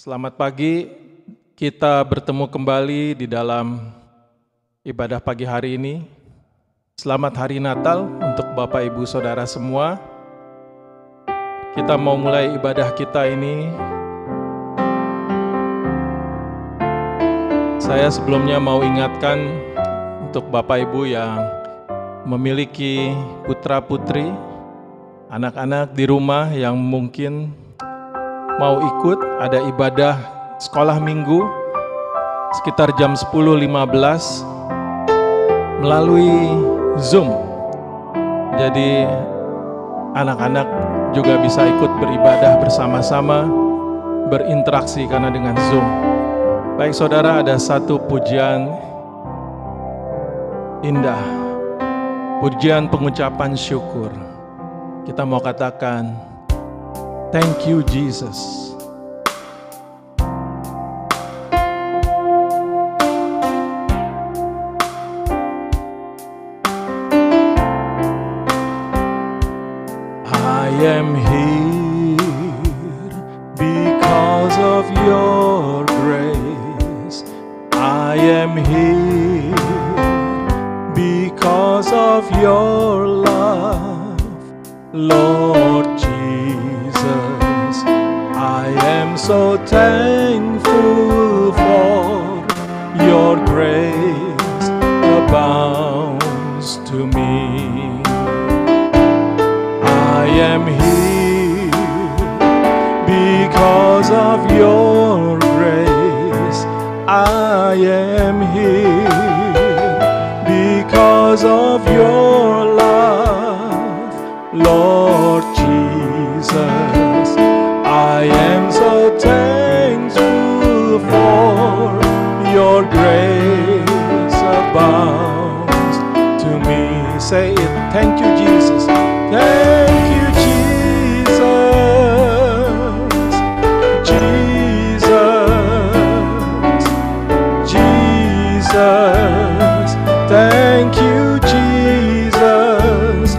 Selamat pagi, kita bertemu kembali di dalam ibadah pagi hari ini. Selamat Hari Natal untuk Bapak Ibu Saudara semua. Kita mau mulai ibadah kita ini. Saya sebelumnya mau ingatkan untuk Bapak Ibu yang memiliki putra-putri, anak-anak di rumah yang mungkin mau ikut, ada ibadah sekolah minggu sekitar jam 10.15 melalui Zoom. Jadi anak-anak juga bisa ikut beribadah bersama-sama, berinteraksi karena dengan Zoom. Baik saudara, ada satu pujian indah, pujian pengucapan syukur. Kita mau katakan, thank you Jesus. I am here because of your grace. I am here because of your love, Lord Jesus. I am so thankful for your grace abounds to me. I am here because of your grace. I am here because of your love, Lord Jesus. I am so thankful for your grace abounds to me. Say it, thank you Jesus. Thank you Jesus. Jesus. Jesus. Thank you Jesus.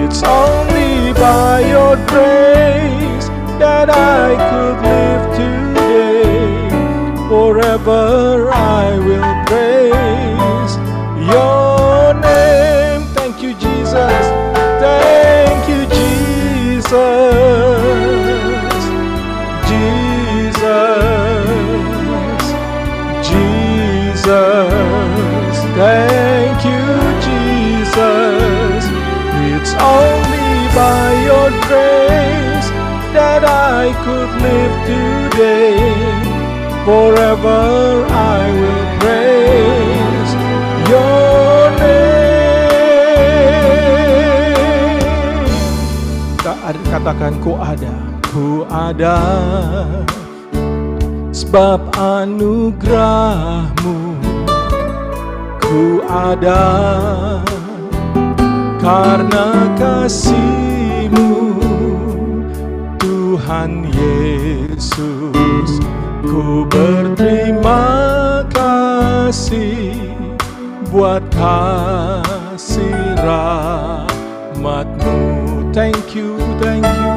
It's only by your grace that I could live today. Forever I will praise your name. Thank you Jesus. Thank you Jesus. Jesus. Jesus. Thank you Jesus. It's only by your grace that I could live today. Forever I will praise your name. Katakan ku ada sebab anugerahmu. Ku ada karena kasih-Mu, Tuhan Yesus. Ku berterima kasih buat kasih rahmat-Mu. Thank you, thank you.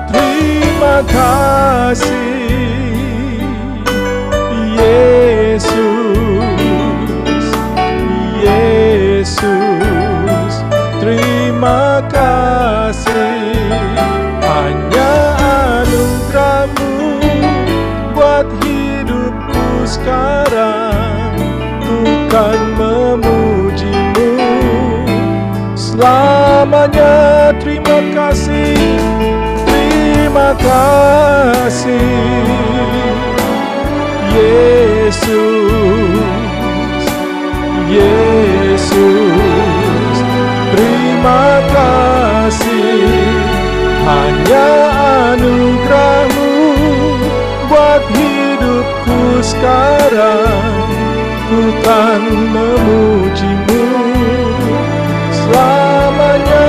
Terima kasih Yesus. Yesus, terima kasih. Hanya anugerah-Mu buat hidupku sekarang. Ku kan memuji-Mu selamanya. Terima kasih, terima kasih Yesus. Yesus, terima kasih. Hanya anugerah-Mu buat hidupku sekarang. Ku kan memuji-Mu selamanya.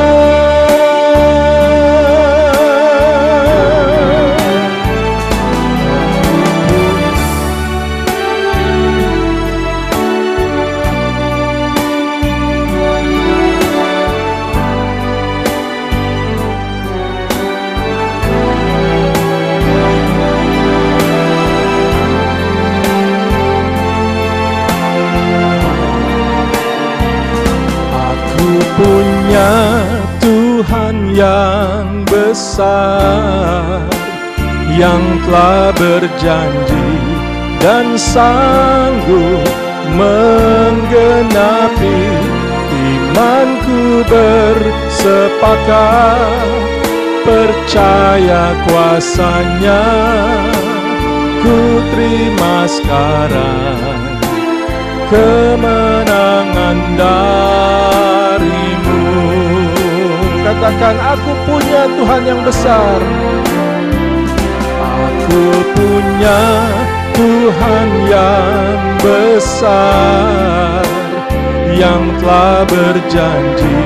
besar yang telah berjanji dan sanggup menggenapi. Imanku bersepakat, percaya kuasanya, ku terima sekarang kemenangan darimu. Katakan, aku punya Tuhan yang besar. Aku punya Tuhan yang besar, yang telah berjanji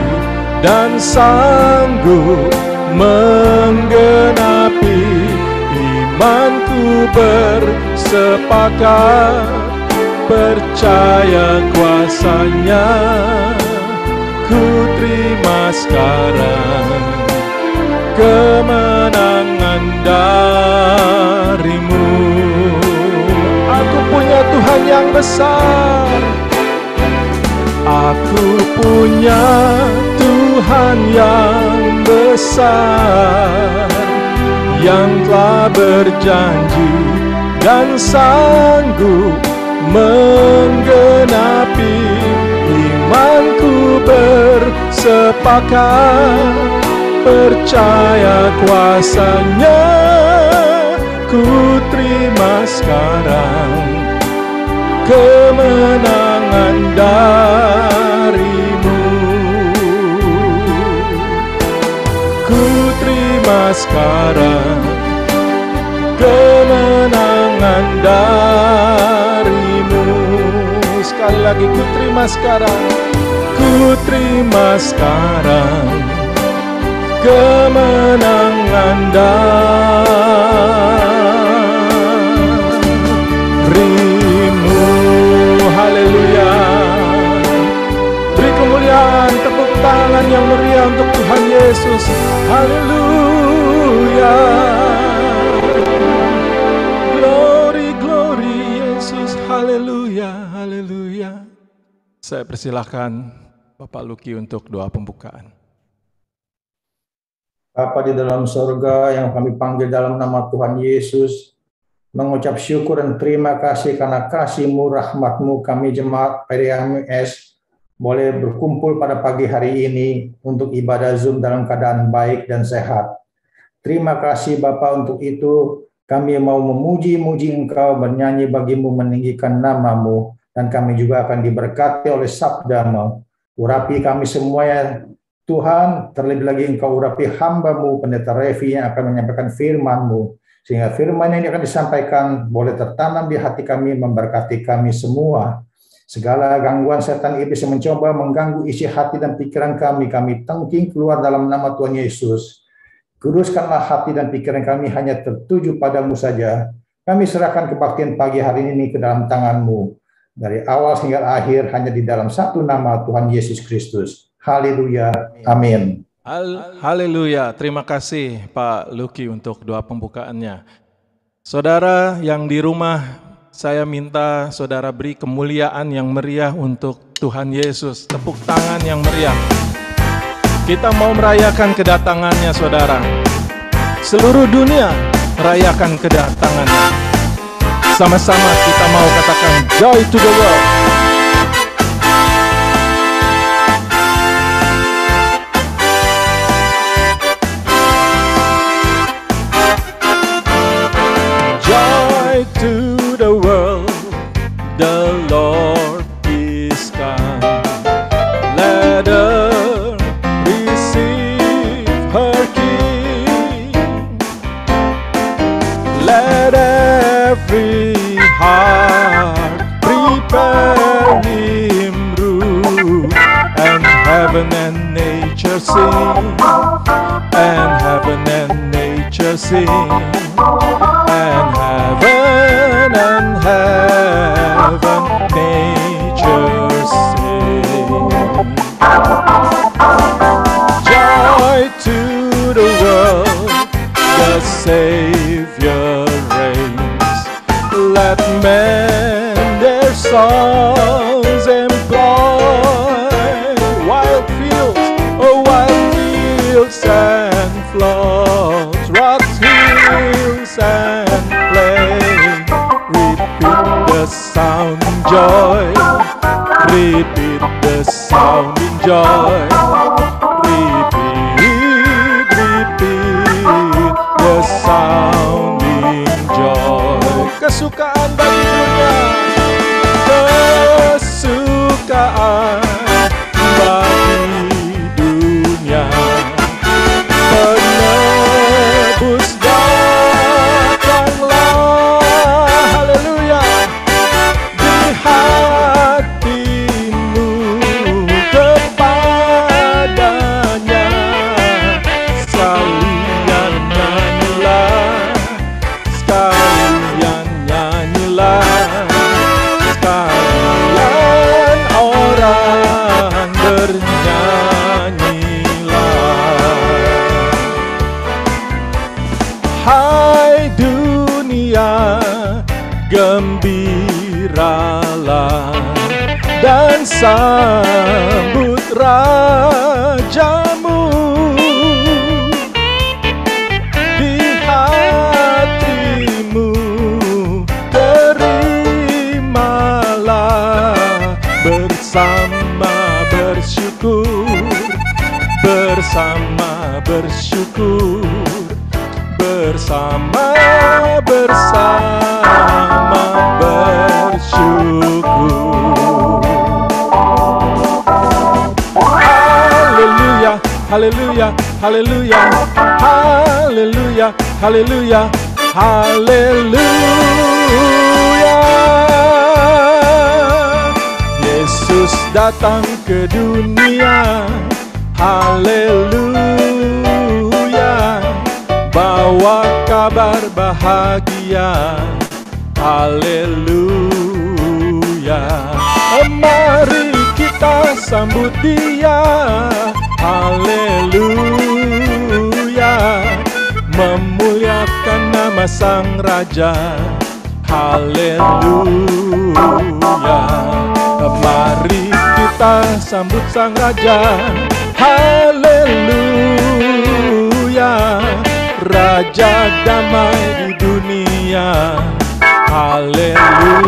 dan sanggup menggenapi. Imanku bersepakat, percaya kuasanya, ku terima sekarang kemenangan darimu. Aku punya Tuhan yang besar. Aku punya Tuhan yang besar, yang telah berjanji dan sanggup menggenapi. Imanku bersepakat, percaya kuasanya, ku terima sekarang kemenangan darimu. Ku terima sekarang kemenangan darimu. Sekali lagi, ku terima sekarang, ku terima sekarang kemenangan darimu. Haleluya. Beri kemuliaan, tepuk tangan yang meriah untuk Tuhan Yesus. Haleluya. Glory, glory Yesus. Haleluya, haleluya. Saya persilahkan Bapak Luki untuk doa pembukaan. Bapa di dalam surga yang kami panggil dalam nama Tuhan Yesus, mengucap syukur dan terima kasih karena kasih-Mu, rahmat-Mu, kami jemaat PDAMS boleh berkumpul pada pagi hari ini untuk ibadah Zoom dalam keadaan baik dan sehat. Terima kasih Bapa, untuk itu kami mau memuji-muji Engkau, bernyanyi bagi-Mu, meninggikan nama-Mu, dan kami juga akan diberkati oleh sabda-Mu. Urapi kami semua ya Tuhan, terlebih lagi Engkau urapi hamba-Mu, Pendeta Revi yang akan menyampaikan firman-Mu, sehingga firman yang akan disampaikan boleh tertanam di hati kami, memberkati kami semua. Segala gangguan setan iblis yang mencoba mengganggu isi hati dan pikiran kami tengking keluar dalam nama Tuhan Yesus. Kuduskanlah hati dan pikiran kami hanya tertuju padamu saja. Kami serahkan kebaktian pagi hari ini ke dalam tangan-Mu. Dari awal hingga akhir hanya di dalam satu nama, Tuhan Yesus Kristus. Haleluya, amin. Haleluya, terima kasih Pak Luki untuk doa pembukaannya. Saudara yang di rumah, saya minta saudara beri kemuliaan yang meriah untuk Tuhan Yesus. Tepuk tangan yang meriah. Kita mau merayakan kedatangannya saudara. Seluruh dunia merayakan kedatangannya. Sama-sama kita mau katakan joy to the world. To the world, the Lord is come. Let her receive her King. Let every heart prepare Him room, and heaven and nature sing, and heaven and nature sing, and heaven and nature sing. Joy to the world, the Savior reigns. Let men their songs employ. Wild fields, oh wild fields and flowers. joy. Repeat the sounding joy. Repeat the sounding joy. Kesukaan bagi dunia, kesukaan bagi dunia. Penebus datanglah, haleluya, di hatimu kepadanya. Sekalian nyanyilah, sekalian nyanyilah, sekalian orang bernyanyilah. Hai dunia, gembiralah dan sambut rajamu. Di hatimu terimalah, bersama bersyukur, bersama bersyukur, bersama bersyukur. Haleluya, haleluya, haleluya, haleluya, haleluya, haleluya. Yesus datang ke dunia, haleluya, bawa kabar bahagia, haleluya. Mari kita sambut Dia, haleluya, memuliakan nama Sang Raja, haleluya. Mari kita sambut Sang Raja, haleluya, Raja damai di dunia, haleluya.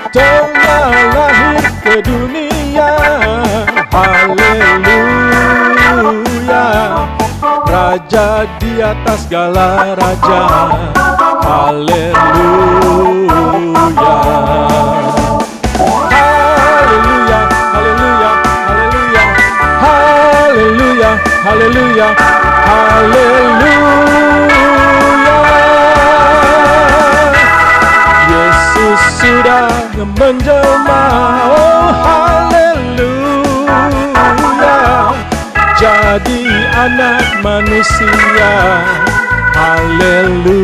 Tengah lahir ke dunia, haleluya, Raja di atas segala raja, haleluya. Haleluya, haleluya, haleluya, haleluya, haleluya, haleluya. Yesus sudah menjelma, oh haleluya, jadi anak manusia, haleluya.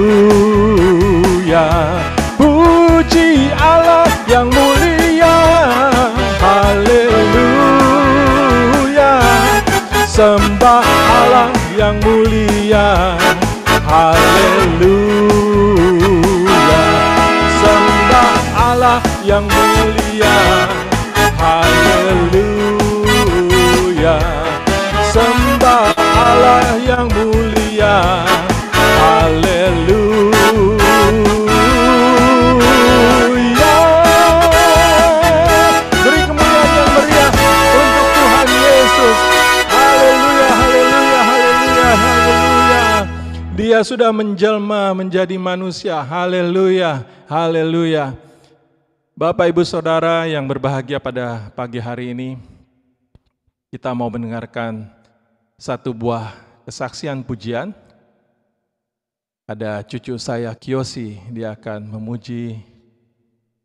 Puji Allah yang mulia, haleluya, sembah Allah yang mulia, haleluya, sembah Allah yang mulia, haleluya, sembah Allah yang mulia, haleluya. Beri kemuliaan yang meriah untuk Tuhan Yesus, haleluya, haleluya, haleluya, haleluya. Dia sudah menjelma menjadi manusia, haleluya, haleluya. Bapak, Ibu, Saudara yang berbahagia pada pagi hari ini, kita mau mendengarkan satu buah kesaksian pujian. Ada cucu saya, Kiyoshi, dia akan memuji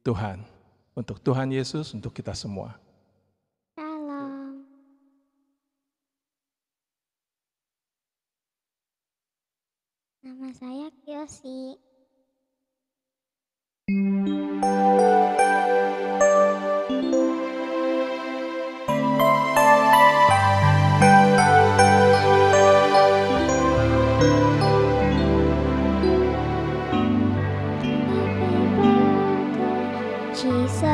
Tuhan. Untuk Tuhan Yesus, untuk kita semua. Shalom. Nama saya Kiyoshi. Jesus,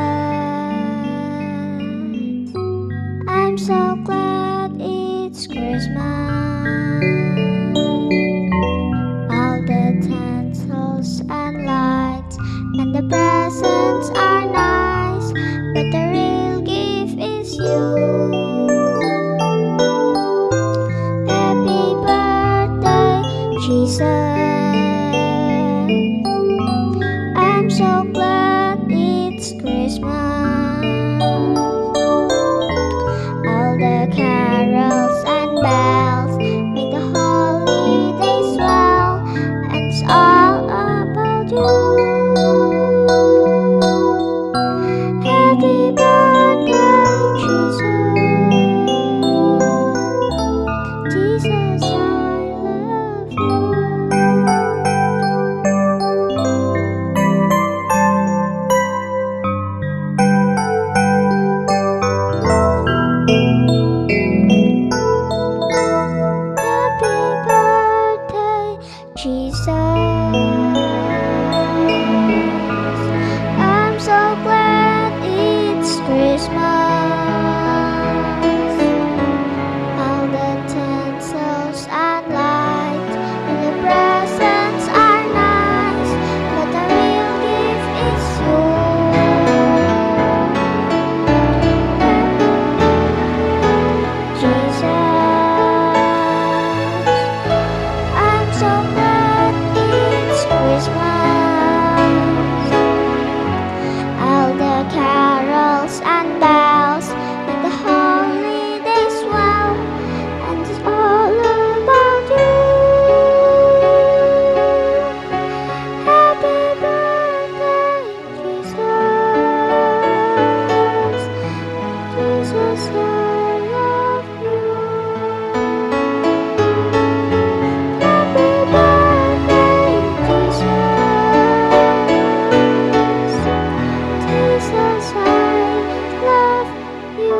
I'm so glad it's Christmas. All the tinsel Jesus. I'm so glad it's Christmas. All the carols and bells make the holiday swell, and it's all about you. Happy birthday, Jesus. Jesus, I love you. Happy birthday, Jesus. I'm so glad it's Christmas. All the tinsels and lights and the presents are nice, but the real gift is you. Jesus, I'm so glad it's Christmas. All the carols and bells make the holiday swell, and it's all about you. Happy birthday, Jesus. Jesus, I love you. Happy birthday, Jesus. Jesus, I love you.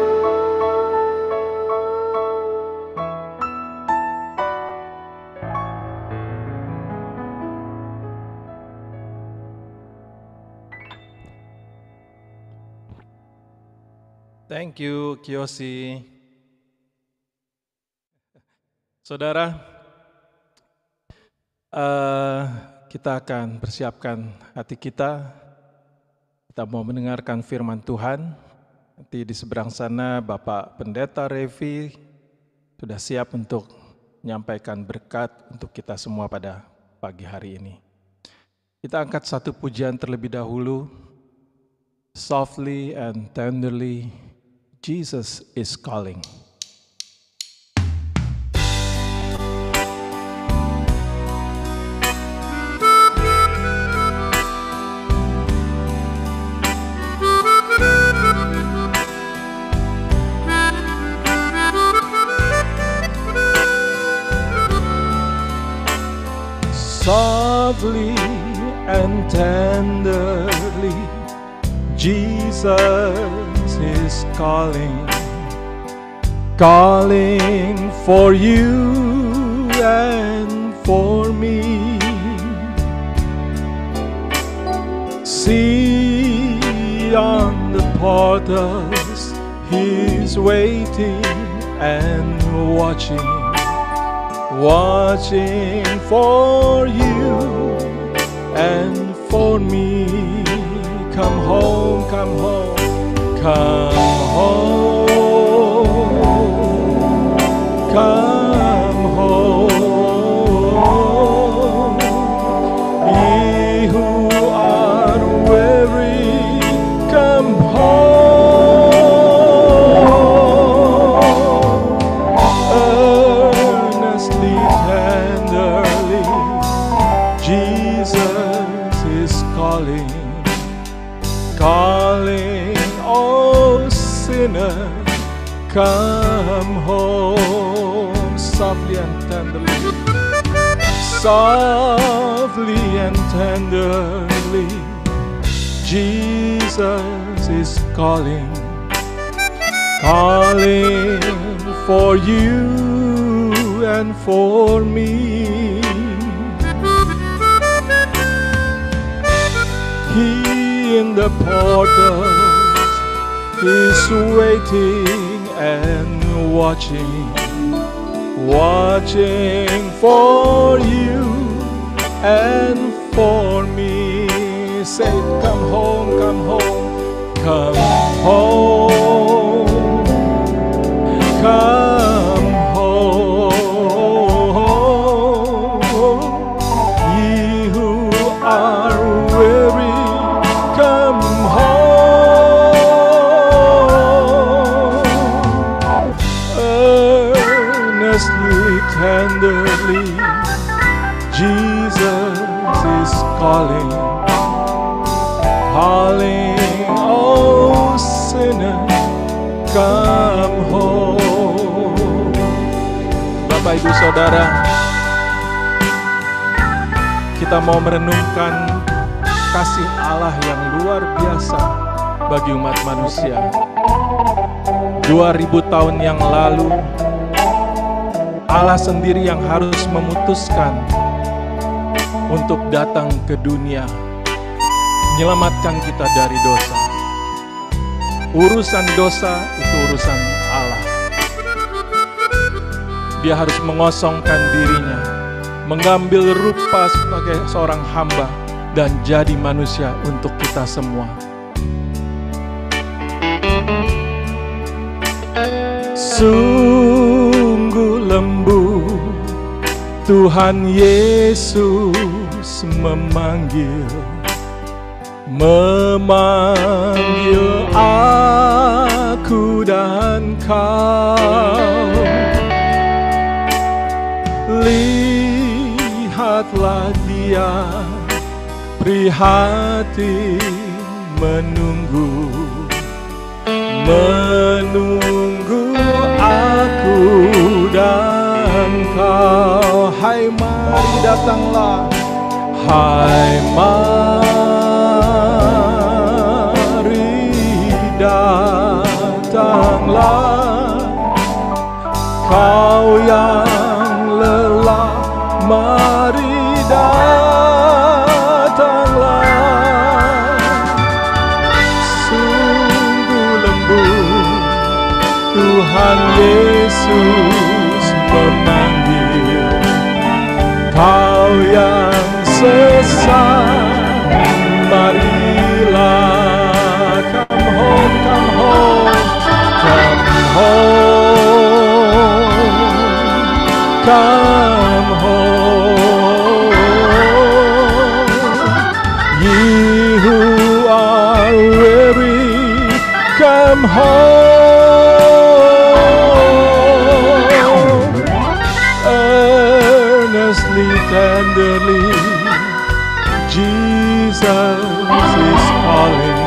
Thank you, Kiyoshi. Saudara, kita akan persiapkan hati kita. Kita mau mendengarkan firman Tuhan. Nanti di seberang sana Bapak Pendeta Revi sudah siap untuk menyampaikan berkat untuk kita semua pada pagi hari ini. Kita angkat satu pujian terlebih dahulu. Softly and tenderly, Jesus is calling. Softly and tenderly, Jesus is calling, calling for you and for me. See on the portals, He's waiting and watching, watching for you and for me. Come home, come home, come home, come home. Ye who are weary, come home. Earnestly, tenderly, Jesus is calling, calling, oh sinner, come home. Softly and tenderly, softly and tenderly, Jesus is calling, calling for you and for me. He in the portals is waiting and watching, watching for you and for me. Say, come home, come home, come home, come home. are weary, come home. Earnestly, tenderly, Jesus is calling, calling, oh sinner, come home. Bapak Ibu Saudara, kita mau merenungkan kasih Allah yang luar biasa bagi umat manusia. 2000 tahun yang lalu, Allah sendiri yang harus memutuskan untuk datang ke dunia, menyelamatkan kita dari dosa. Urusan dosa itu urusan Allah. Dia harus mengosongkan dirinya, mengambil rupa sebagai seorang hamba dan jadi manusia untuk kita semua. Sungguh lembut Tuhan Yesus memanggil aku dan kau. Lihatlah Dia prihatin menunggu aku dan kau. Hai mari datanglah, hai mari datanglah, kau yang lelah, mari datanglah. Sungguh lembut Tuhan Yesus memanggil, kau yang sesat, marilah, come home, come home, come home, come home. Ye who are weary, come home. Tenderly, Jesus is calling,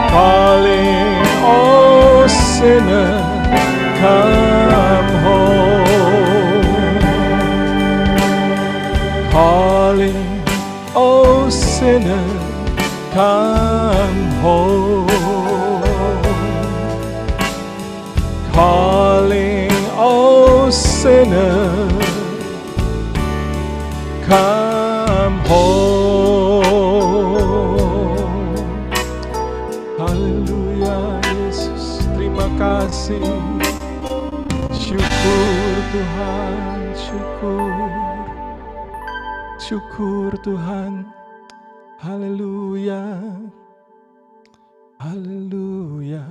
calling, oh sinner, come home. Calling, oh sinner, come home. Calling, oh sinner, come home. Haleluya Yesus, terima kasih. Syukur Tuhan, syukur, syukur Tuhan. Haleluya, haleluya.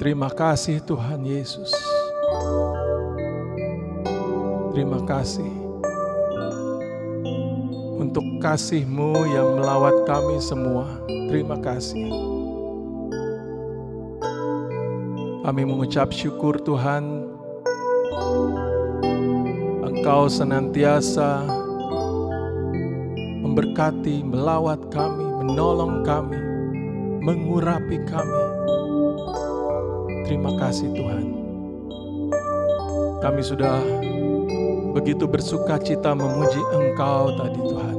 Terima kasih Tuhan Yesus. Terima kasih untuk kasih-Mu yang melawat kami semua. Terima kasih. Kami mengucap syukur Tuhan, Engkau senantiasa memberkati, melawat kami, menolong kami, mengurapi kami. Terima kasih Tuhan. Kami sudah begitu bersuka cita memuji Engkau tadi Tuhan.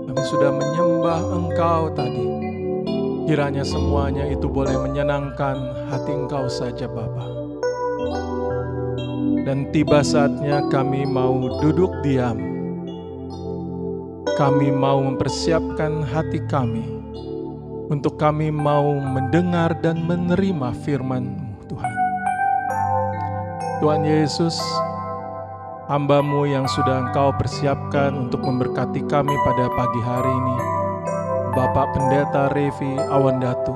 Kami sudah menyembah Engkau tadi. Kiranya semuanya itu boleh menyenangkan hati Engkau saja Bapa. Dan tiba saatnya kami mau duduk diam. Kami mau mempersiapkan hati kami untuk kami mau mendengar dan menerima firman-Mu Tuhan. Tuhan Yesus, hamba-Mu yang sudah Engkau persiapkan untuk memberkati kami pada pagi hari ini, Bapak Pendeta Revi Awandatu,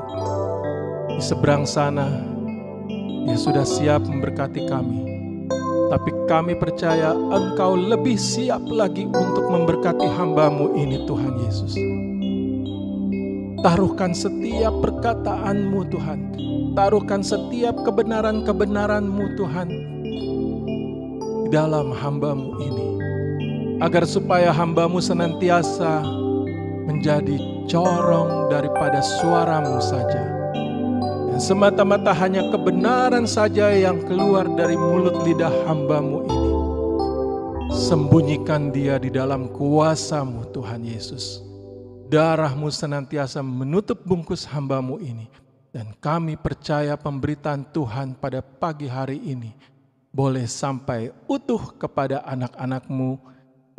di seberang sana, Dia sudah siap memberkati kami. Tetapi kami percaya Engkau lebih siap lagi untuk memberkati hamba-Mu ini, Tuhan Yesus. Taruhkan setiap perkataan-Mu, Tuhan. Taruhkan setiap kebenaran-kebenaran-Mu, Tuhan, dalam hamba-Mu ini. Agar supaya hamba-Mu senantiasa menjadi corong daripada suara-Mu saja. Dan semata-mata hanya kebenaran saja yang keluar dari mulut lidah hamba-Mu ini. Sembunyikan dia di dalam kuasa-Mu, Tuhan Yesus. Darah-Mu senantiasa menutup bungkus hamba-Mu ini. Dan kami percaya pemberitaan Tuhan pada pagi hari ini boleh sampai utuh kepada anak-anak-Mu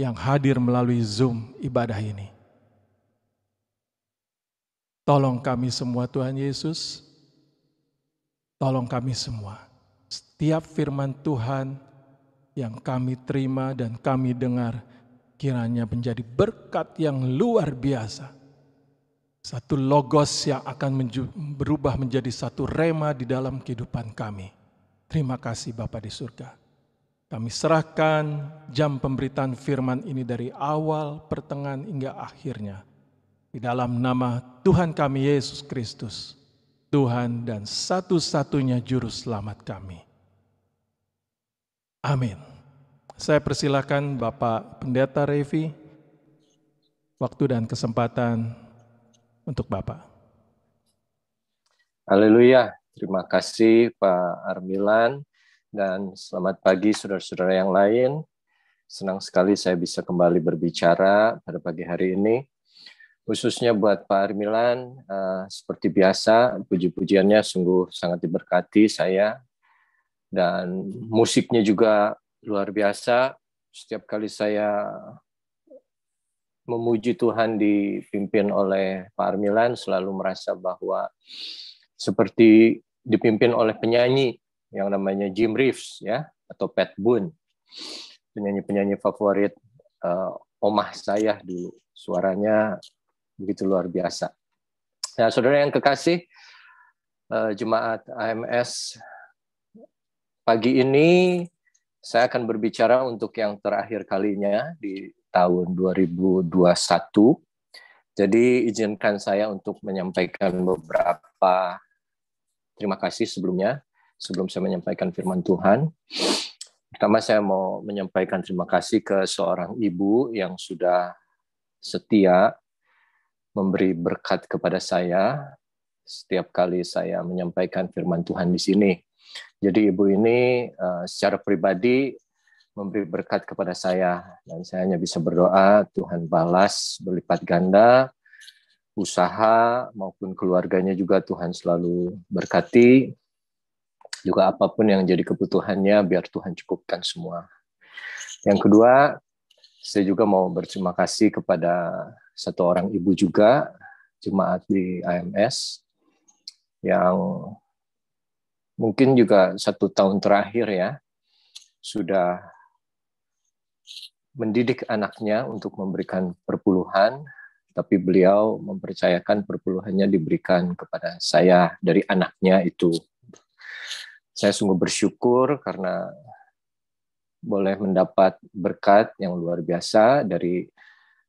yang hadir melalui Zoom ibadah ini. Tolong kami semua, Tuhan Yesus. Tolong kami semua. Setiap firman Tuhan yang kami terima dan kami dengar, kiranya menjadi berkat yang luar biasa. Satu logos yang akan berubah menjadi satu rema di dalam kehidupan kami. Terima kasih Bapa di surga. Kami serahkan jam pemberitaan firman ini dari awal, pertengahan hingga akhirnya. Di dalam nama Tuhan kami Yesus Kristus, Tuhan dan satu-satunya juru selamat kami. Amin. Saya persilakan Bapak Pendeta Revi, waktu dan kesempatan untuk Bapak. Haleluya, terima kasih Pak Armilan, dan selamat pagi saudara-saudara yang lain. Senang sekali saya bisa kembali berbicara pada pagi hari ini. Khususnya buat Pak Armilan, seperti biasa, puji-pujiannya sungguh sangat diberkati saya. Dan musiknya juga luar biasa. Setiap kali saya memuji Tuhan dipimpin oleh Pak Armilan, selalu merasa bahwa seperti dipimpin oleh penyanyi yang namanya Jim Reeves, ya, atau Pat Boone, penyanyi-penyanyi favorit omah saya dulu. Suaranya begitu luar biasa. Nah, saudara yang kekasih, jemaat AMS, pagi ini saya akan berbicara untuk yang terakhir kalinya di tahun 2021. Jadi izinkan saya untuk menyampaikan beberapa terima kasih sebelumnya, sebelum saya menyampaikan firman Tuhan. Pertama saya mau menyampaikan terima kasih ke seorang ibu yang sudah setia memberi berkat kepada saya setiap kali saya menyampaikan firman Tuhan di sini. Jadi ibu ini secara pribadi memberi berkat kepada saya, dan saya hanya bisa berdoa Tuhan balas berlipat ganda, usaha maupun keluarganya juga Tuhan selalu berkati, juga apapun yang jadi kebutuhannya biar Tuhan cukupkan semua. Yang kedua, saya juga mau berterima kasih kepada satu orang ibu juga, jemaat di AMS, yang mungkin juga 1 tahun terakhir ya, sudah mendidik anaknya untuk memberikan perpuluhan, tapi beliau mempercayakan perpuluhannya diberikan kepada saya dari anaknya itu. Saya sungguh bersyukur karena boleh mendapat berkat yang luar biasa dari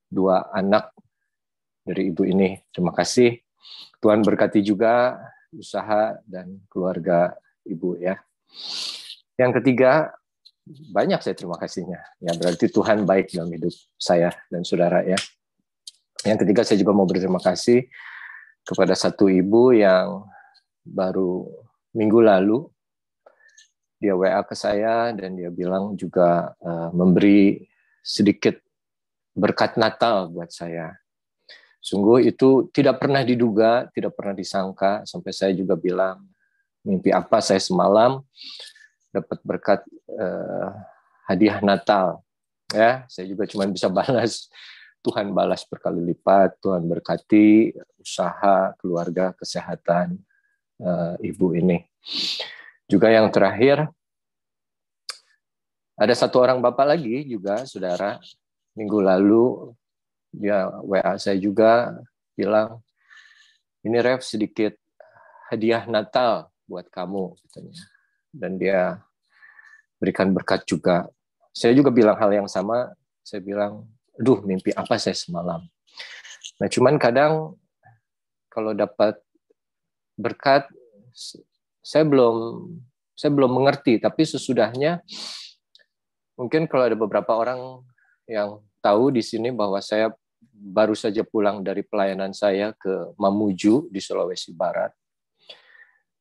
2 anak dari ibu ini. Terima kasih. Tuhan berkati juga usaha dan keluarga ibu ya. Yang ketiga, banyak saya terima kasihnya. Ya, berarti Tuhan baik dalam hidup saya dan saudara ya. Yang ketiga, saya juga mau berterima kasih kepada satu ibu yang baru minggu lalu dia WA ke saya dan dia bilang juga memberi sedikit berkat Natal buat saya. Sungguh itu tidak pernah diduga, tidak pernah disangka, sampai saya juga bilang, mimpi apa saya semalam dapat berkat hadiah Natal. Ya, saya juga cuma bisa balas, Tuhan balas berkali lipat, Tuhan berkati usaha, keluarga, kesehatan ibu ini. Juga yang terakhir, ada satu orang bapak lagi juga, saudara, minggu lalu dia WA saya juga bilang, ini Rev sedikit hadiah Natal buat kamu, katanya. Dan dia berikan berkat juga. Saya juga bilang hal yang sama. Saya bilang, aduh mimpi apa saya semalam. Nah cuman kadang kalau dapat berkat, saya belum mengerti. Tapi sesudahnya, mungkin kalau ada beberapa orang yang tahu di sini bahwa saya baru saja pulang dari pelayanan saya ke Mamuju di Sulawesi Barat.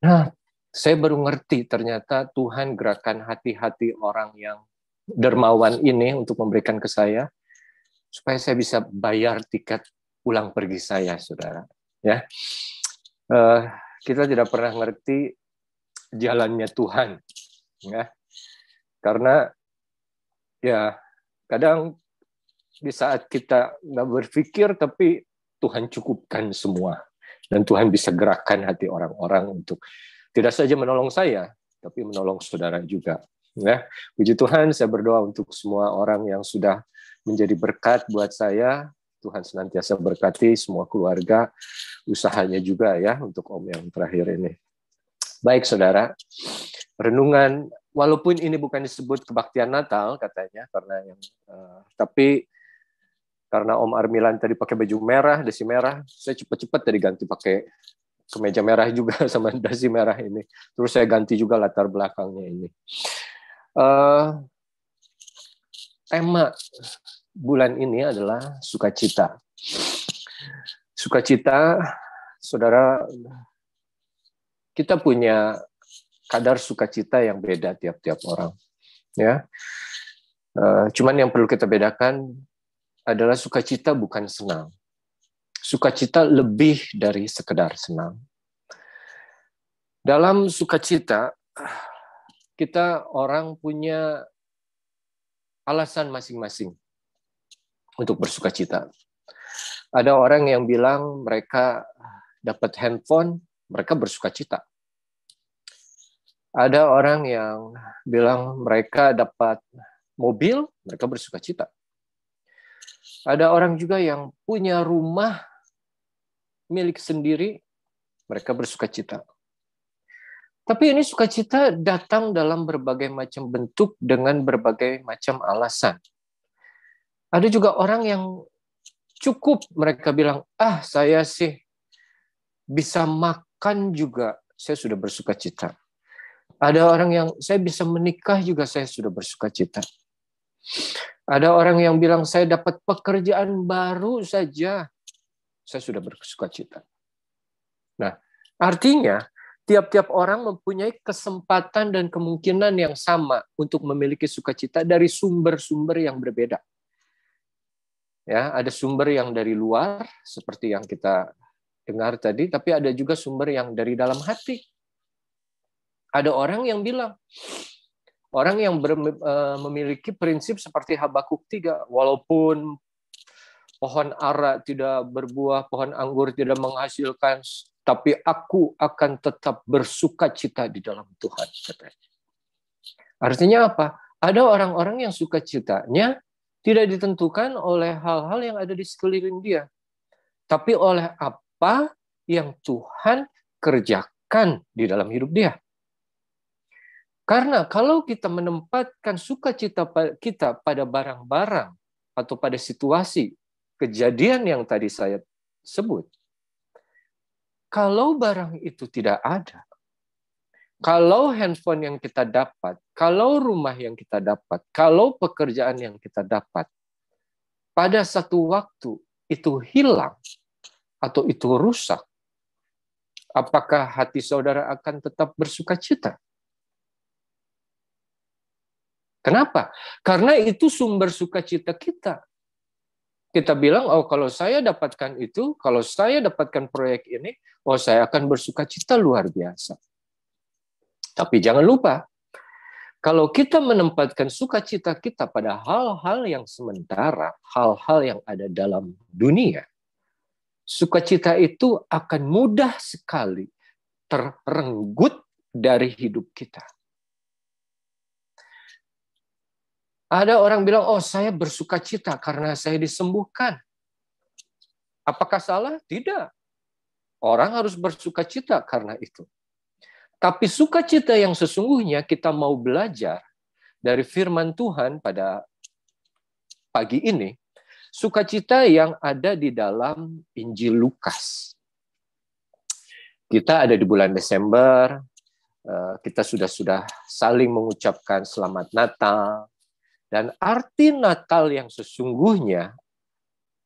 Nah, saya baru ngerti ternyata Tuhan gerakan hati-hati orang yang dermawan ini untuk memberikan ke saya, supaya saya bisa bayar tiket pulang pergi saya, saudara. Ya, kita tidak pernah ngerti jalannya Tuhan, ya, karena ya kadang di saat kita nggak berpikir, tapi Tuhan cukupkan semua. Dan Tuhan bisa gerakkan hati orang-orang untuk tidak saja menolong saya, tapi menolong saudara juga. Ya, puji Tuhan, saya berdoa untuk semua orang yang sudah menjadi berkat buat saya. Tuhan senantiasa berkati semua keluarga, usahanya juga ya, untuk Om yang terakhir ini. Baik saudara, renungan, walaupun ini bukan disebut kebaktian Natal katanya, karena tapi karena Om Armilan tadi pakai baju merah, dasi merah, saya cepat-cepat tadi ganti pakai kemeja merah juga sama dasi merah ini. Terus saya ganti juga latar belakangnya ini. Tema bulan ini adalah sukacita. Sukacita, saudara, kita punya kadar sukacita yang beda tiap-tiap orang. Ya, cuman yang perlu kita bedakan adalah sukacita bukan senang. Sukacita lebih dari sekedar senang. Dalam sukacita, kita orang punya alasan masing-masing untuk bersukacita. Ada orang yang bilang mereka dapat handphone, mereka bersukacita. Ada orang yang bilang mereka dapat mobil, mereka bersukacita. Ada orang juga yang punya rumah milik sendiri, mereka bersukacita. Tapi ini sukacita datang dalam berbagai macam bentuk dengan berbagai macam alasan. Ada juga orang yang cukup mereka bilang, saya sih bisa makan juga, saya sudah bersukacita. Ada orang yang saya bisa menikah juga, saya sudah bersukacita. Ada orang yang bilang saya dapat pekerjaan baru saja, saya sudah bersukacita. Nah, artinya tiap-tiap orang mempunyai kesempatan dan kemungkinan yang sama untuk memiliki sukacita dari sumber-sumber yang berbeda. Ya, ada sumber yang dari luar seperti yang kita dengar tadi, tapi ada juga sumber yang dari dalam hati. Ada orang yang bilang, orang yang memiliki prinsip seperti Habakuk 3, walaupun pohon ara tidak berbuah, pohon anggur tidak menghasilkan, tapi aku akan tetap bersukacita di dalam Tuhan. Artinya apa? Ada orang-orang yang sukacitanya tidak ditentukan oleh hal-hal yang ada di sekeliling dia, tapi oleh apa yang Tuhan kerjakan di dalam hidup dia. Karena kalau kita menempatkan sukacita kita pada barang-barang atau pada situasi kejadian yang tadi saya sebut, kalau barang itu tidak ada, kalau handphone yang kita dapat, kalau rumah yang kita dapat, kalau pekerjaan yang kita dapat, pada satu waktu itu hilang atau itu rusak, apakah hati saudara akan tetap bersukacita? Kenapa? Karena itu sumber sukacita kita. Kita bilang, kalau saya dapatkan itu, kalau saya dapatkan proyek ini, saya akan bersukacita luar biasa. Tapi jangan lupa, kalau kita menempatkan sukacita kita pada hal-hal yang sementara, hal-hal yang ada dalam dunia, sukacita itu akan mudah sekali terenggut dari hidup kita. Ada orang bilang, saya bersukacita karena saya disembuhkan. Apakah salah? Tidak. Orang harus bersukacita karena itu. Tapi sukacita yang sesungguhnya kita mau belajar dari firman Tuhan pada pagi ini, sukacita yang ada di dalam Injil Lukas. Kita ada di bulan Desember, kita sudah saling mengucapkan selamat Natal, dan arti Natal yang sesungguhnya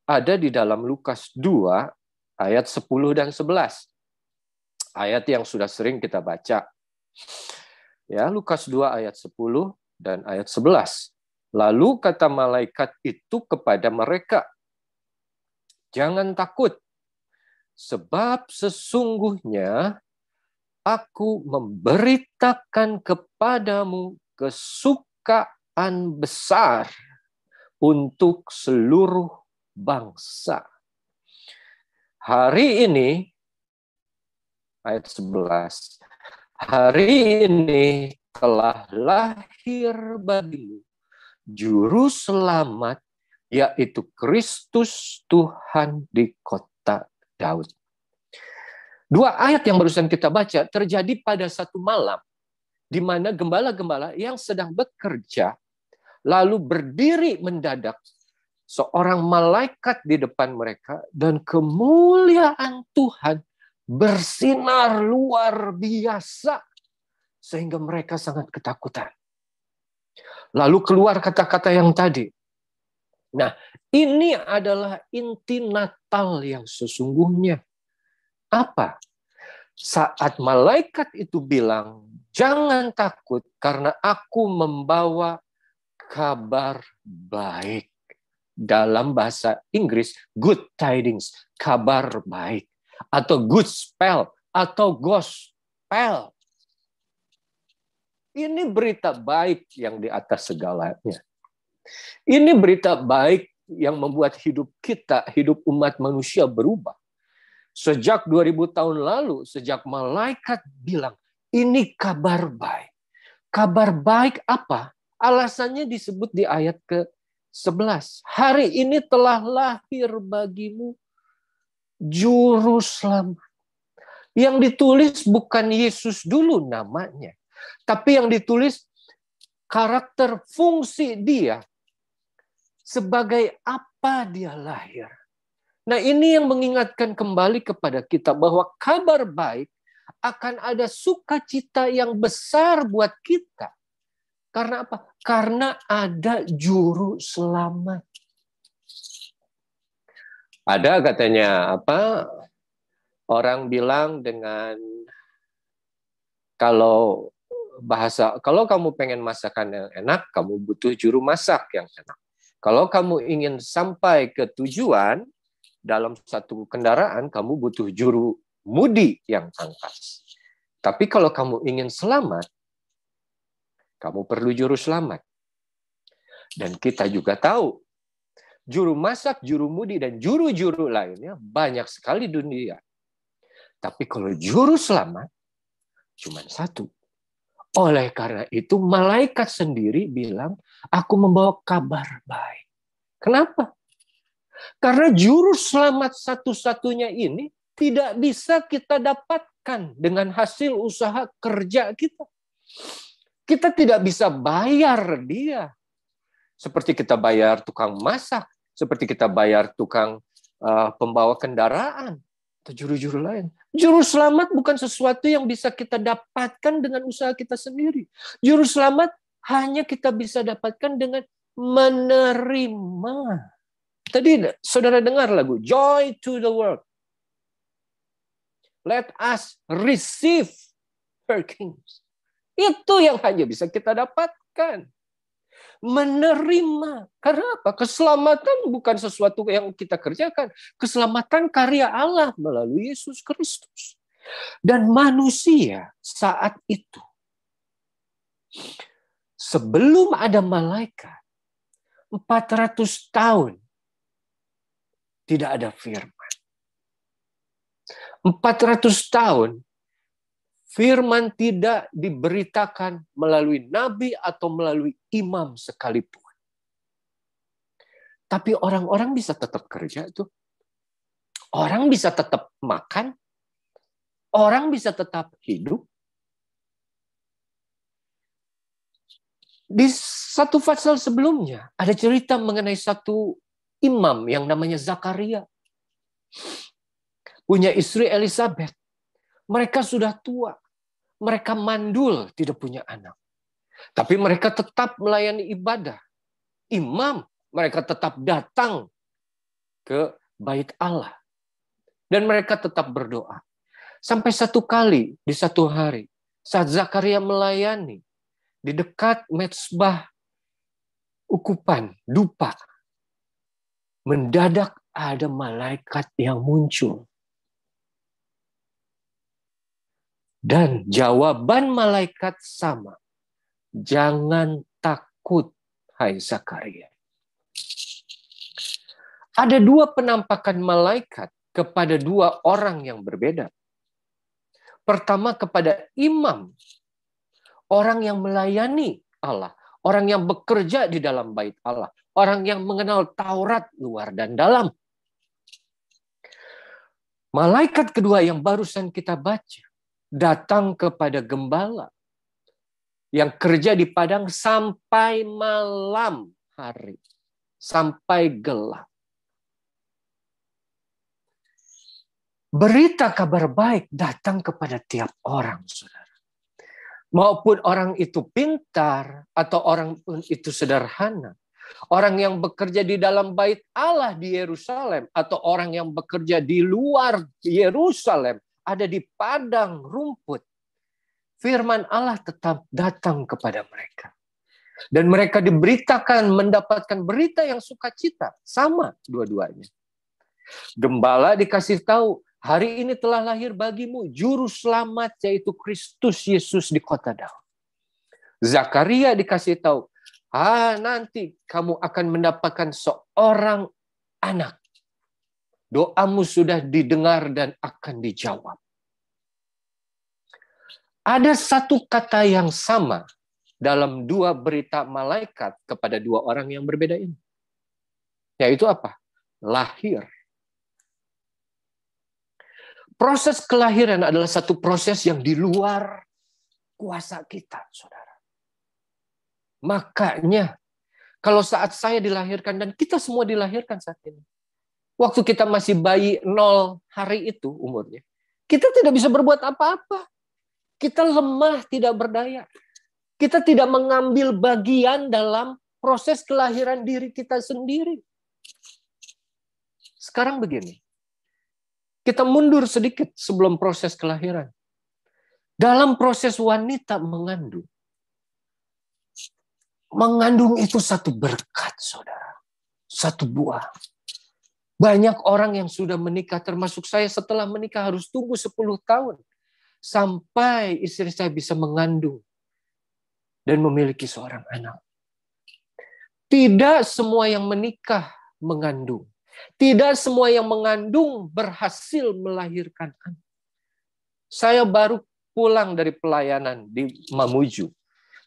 ada di dalam Lukas 2 ayat 10 dan 11. Ayat yang sudah sering kita baca. Ya, Lukas 2 ayat 10 dan ayat 11. Lalu kata malaikat itu kepada mereka, "Jangan takut, sebab sesungguhnya aku memberitakan kepadamu kesukaan besar untuk seluruh bangsa. Hari ini," ayat 11, "hari ini telah lahir bagimu Juru Selamat, yaitu Kristus Tuhan di kota Daud." Dua ayat yang barusan kita baca terjadi pada satu malam, di mana gembala-gembala yang sedang bekerja, lalu berdiri mendadak seorang malaikat di depan mereka, dan kemuliaan Tuhan bersinar luar biasa, sehingga mereka sangat ketakutan. Lalu keluar kata-kata yang tadi. Nah, ini adalah inti Natal yang sesungguhnya. Apa? Saat malaikat itu bilang, "Jangan takut karena aku membawa kabar baik." Dalam bahasa Inggris, good tidings, kabar baik. Atau good spell, atau gospel. Ini berita baik yang di atas segalanya. Ini berita baik yang membuat hidup kita, hidup umat manusia berubah. Sejak 2000 tahun lalu, sejak malaikat bilang, ini kabar baik. Kabar baik apa? Alasannya disebut di ayat ke-11. Hari ini telah lahir bagimu Juru Selamat. Yang ditulis bukan Yesus dulu namanya, tapi yang ditulis karakter fungsi dia. Sebagai apa dia lahir. Nah, ini yang mengingatkan kembali kepada kita bahwa kabar baik akan ada sukacita yang besar buat kita. Karena apa? Karena ada Juru Selamat. Ada katanya apa? Orang bilang dengan kalau kamu pengen masakan yang enak, kamu butuh juru masak yang enak. Kalau kamu ingin sampai ke tujuan dalam satu kendaraan, kamu butuh juru mudi yang tangkas. Tapi kalau kamu ingin selamat, kamu perlu juru selamat. Dan kita juga tahu, juru masak, juru mudi, dan juru-juru lainnya banyak sekali di dunia. Tapi kalau juru selamat, cuma satu. Oleh karena itu, malaikat sendiri bilang, aku membawa kabar baik. Kenapa? Karena juru selamat satu-satunya ini tidak bisa kita dapatkan dengan hasil usaha kerja kita. Kita tidak bisa bayar dia. Seperti kita bayar tukang masak, seperti kita bayar tukang pembawa kendaraan, atau juru-juru lain. Juru selamat bukan sesuatu yang bisa kita dapatkan dengan usaha kita sendiri. Juru selamat hanya kita bisa dapatkan dengan menerima. Tadi saudara dengar lagu Joy to the World. Let us receive her kings. Itu yang hanya bisa kita dapatkan. Menerima. Karena apa? Keselamatan bukan sesuatu yang kita kerjakan. Keselamatan karya Allah melalui Yesus Kristus. Dan manusia saat itu, sebelum ada malaikat, 400 tahun tidak ada firman. 400 tahun firman tidak diberitakan melalui nabi atau melalui imam sekalipun. Tapi orang-orang bisa tetap kerja tuh. Orang bisa tetap makan. Orang bisa tetap hidup. Di satu pasal sebelumnya ada cerita mengenai satu imam yang namanya Zakaria. Punya istri Elizabeth. Mereka sudah tua. Mereka mandul, tidak punya anak. Tapi mereka tetap melayani ibadah. Imam, mereka tetap datang ke bait Allah. Dan mereka tetap berdoa. Sampai satu kali, di satu hari, saat Zakaria melayani, di dekat mezbah ukupan, dupa, mendadak ada malaikat yang muncul. Dan jawaban malaikat sama. Jangan takut, hai Zakaria. Ada dua penampakan malaikat kepada dua orang yang berbeda. Pertama kepada imam, orang yang melayani Allah, orang yang bekerja di dalam bait Allah, orang yang mengenal Taurat luar dan dalam. Malaikat kedua yang barusan kita baca, datang kepada gembala yang kerja di padang sampai malam hari, sampai gelap. Berita kabar baik datang kepada tiap orang, saudara. Maupun orang itu pintar atau orang itu sederhana. Orang yang bekerja di dalam bait Allah di Yerusalem atau orang yang bekerja di luar Yerusalem, ada di padang rumput. Firman Allah tetap datang kepada mereka. Dan mereka diberitakan mendapatkan berita yang sukacita. Sama dua-duanya. Gembala dikasih tahu, hari ini telah lahir bagimu juru selamat, yaitu Kristus Yesus di kota Daud. Zakaria dikasih tahu, nanti kamu akan mendapatkan seorang anak. Doamu sudah didengar dan akan dijawab. Ada satu kata yang sama dalam dua berita malaikat kepada dua orang yang berbeda ini. Yaitu apa? Lahir. Proses kelahiran adalah satu proses yang di luar kuasa kita, saudara. Makanya, kalau saat saya dilahirkan, dan kita semua dilahirkan saat ini, waktu kita masih bayi 0 hari itu umurnya, kita tidak bisa berbuat apa-apa. Kita lemah, tidak berdaya. Kita tidak mengambil bagian dalam proses kelahiran diri kita sendiri. Sekarang begini, kita mundur sedikit sebelum proses kelahiran. Dalam proses wanita mengandung. Mengandung itu satu berkat, saudara. Satu buah. Banyak orang yang sudah menikah, termasuk saya setelah menikah harus tunggu 10 tahun. Sampai istri saya bisa mengandung. Dan memiliki seorang anak. Tidak semua yang menikah mengandung. Tidak semua yang mengandung berhasil melahirkan anak. Saya baru pulang dari pelayanan di Mamuju.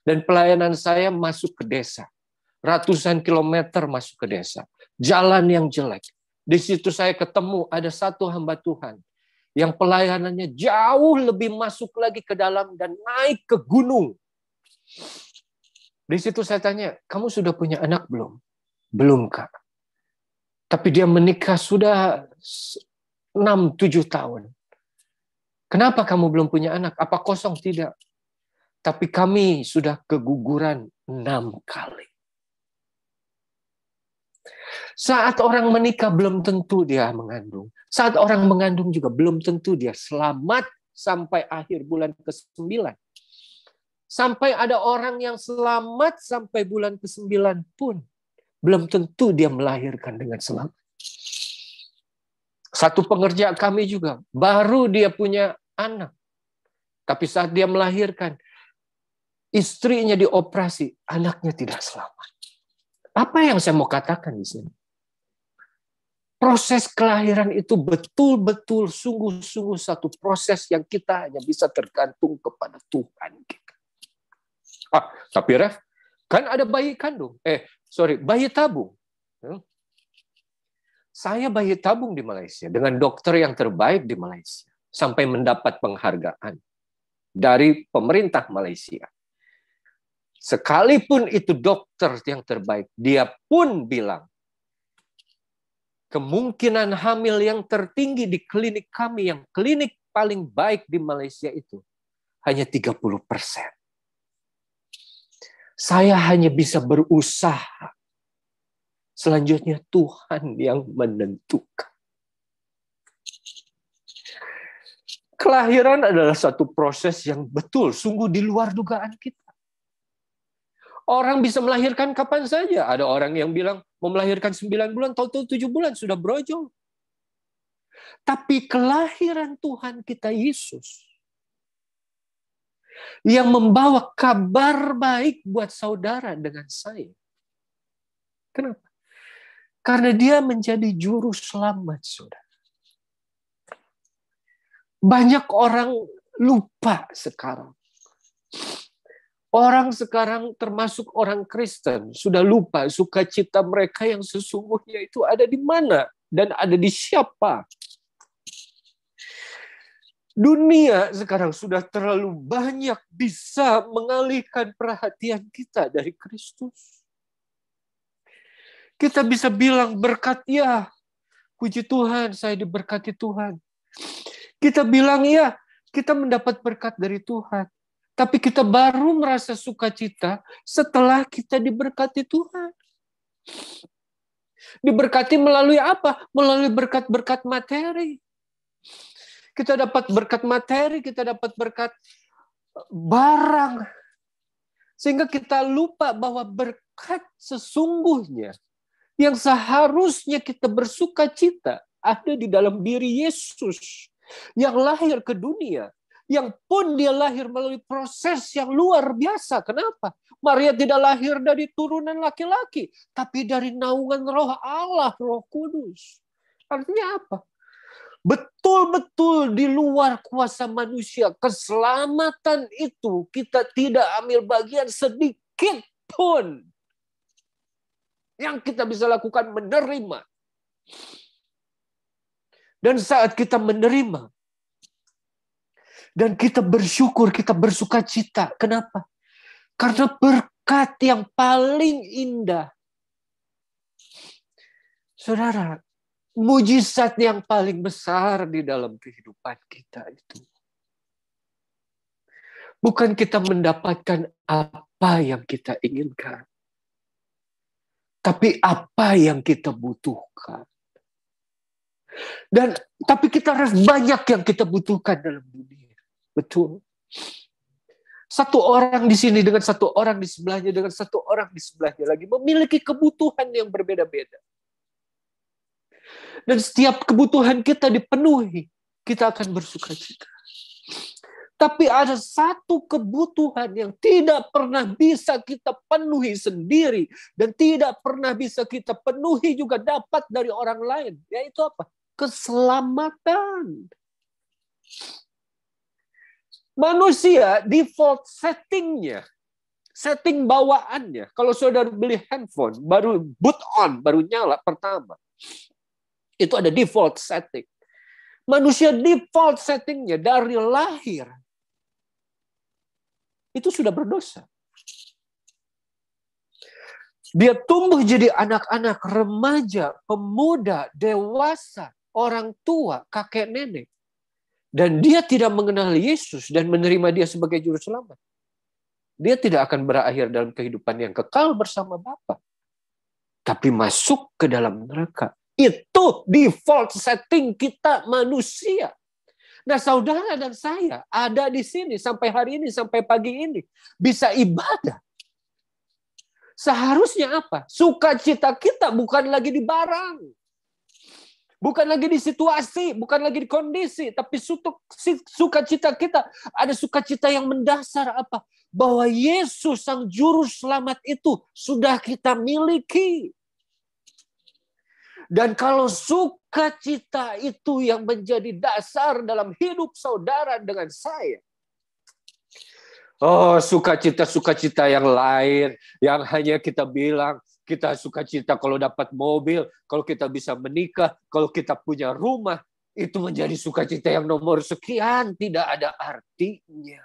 Dan pelayanan saya masuk ke desa. Ratusan kilometer masuk ke desa. Jalan yang jelek. Di situ saya ketemu ada satu hamba Tuhan. Yang pelayanannya jauh lebih masuk lagi ke dalam dan naik ke gunung. Di situ saya tanya, kamu sudah punya anak belum? Belum, Kak. Tapi dia menikah sudah 6-7 tahun. Kenapa kamu belum punya anak? Apa kosong? Tidak. Tapi kami sudah keguguran 6 kali. Saat orang menikah belum tentu dia mengandung. Saat orang mengandung juga belum tentu dia selamat sampai akhir bulan ke-9. Sampai ada orang yang selamat sampai bulan ke-9 pun. Belum tentu dia melahirkan dengan selamat. Satu pengerja kami juga, baru dia punya anak. Tapi saat dia melahirkan, istrinya dioperasi, anaknya tidak selamat. Apa yang saya mau katakan di sini? Proses kelahiran itu betul-betul sungguh-sungguh satu proses yang kita hanya bisa tergantung kepada Tuhan kita. Tapi Ref, kan ada bayi kandung. Bayi tabung. Saya bayi tabung di Malaysia dengan dokter yang terbaik di Malaysia. Sampai mendapat penghargaan dari pemerintah Malaysia. Sekalipun itu dokter yang terbaik, dia pun bilang, kemungkinan hamil yang tertinggi di klinik kami, yang klinik paling baik di Malaysia itu, hanya 30%. Saya hanya bisa berusaha. Selanjutnya Tuhan yang menentukan. Kelahiran adalah satu proses yang betul, sungguh di luar dugaan kita. Orang bisa melahirkan kapan saja. Ada orang yang bilang mau melahirkan 9 bulan, tahu-tahu 7 bulan sudah brojol. Tapi kelahiran Tuhan kita Yesus yang membawa kabar baik buat saudara dengan saya. Kenapa? Karena dia menjadi juru selamat, saudara. Banyak orang lupa sekarang. Orang sekarang termasuk orang Kristen sudah lupa sukacita mereka yang sesungguhnya itu ada di mana dan ada di siapa. Dunia sekarang sudah terlalu banyak bisa mengalihkan perhatian kita dari Kristus. Kita bisa bilang berkat ya, puji Tuhan saya diberkati Tuhan. Kita bilang ya, kita mendapat berkat dari Tuhan. Tapi kita baru merasa sukacita setelah kita diberkati Tuhan. Diberkati melalui apa? Melalui berkat-berkat materi. Kita dapat berkat materi, kita dapat berkat barang. Sehingga kita lupa bahwa berkat sesungguhnya yang seharusnya kita bersukacita ada di dalam diri Yesus yang lahir ke dunia. Yang pun dia lahir melalui proses yang luar biasa. Kenapa? Maria tidak lahir dari turunan laki-laki, tapi dari naungan roh Allah, Roh Kudus. Artinya apa? Betul-betul di luar kuasa manusia. Keselamatan itu kita tidak ambil bagian sedikit pun. Yang kita bisa lakukan menerima. Dan saat kita menerima, dan kita bersyukur, kita bersukacita. Kenapa? Karena berkat yang paling indah. Saudara, mujizat yang paling besar di dalam kehidupan kita itu. Bukan kita mendapatkan apa yang kita inginkan. Tapi apa yang kita butuhkan. Tapi kita harus banyak yang kita butuhkan dalam dunia. Betul. Satu orang di sini dengan satu orang di sebelahnya dengan satu orang di sebelahnya lagi memiliki kebutuhan yang berbeda-beda. Dan setiap kebutuhan kita dipenuhi, kita akan bersukacita. Tapi ada satu kebutuhan yang tidak pernah bisa kita penuhi sendiri dan tidak pernah bisa kita penuhi juga dapat dari orang lain, yaitu apa? Keselamatan. Manusia default settingnya, setting bawaannya. Kalau saudara beli handphone, baru boot on, baru nyala pertama. Itu ada default setting. Manusia default settingnya dari lahir. Itu sudah berdosa. Dia tumbuh jadi anak-anak, remaja, pemuda, dewasa, orang tua, kakek nenek. Dan dia tidak mengenal Yesus dan menerima dia sebagai juru selamat. Dia tidak akan berakhir dalam kehidupan yang kekal bersama Bapa. Tapi masuk ke dalam neraka. Itu default setting kita manusia. Nah, saudara dan saya ada di sini sampai hari ini, sampai pagi ini. Bisa ibadah. Seharusnya apa? Sukacita kita bukan lagi di barang. Bukan lagi di situasi, bukan lagi di kondisi, tapi sukacita kita ada sukacita yang mendasar apa? Bahwa Yesus sang juru selamat itu sudah kita miliki. Dan kalau sukacita itu yang menjadi dasar dalam hidup saudara dengan saya, oh, sukacita-sukacita yang lain yang hanya kita bilang, kita sukacita kalau dapat mobil, kalau kita bisa menikah, kalau kita punya rumah, itu menjadi sukacita yang nomor sekian, tidak ada artinya.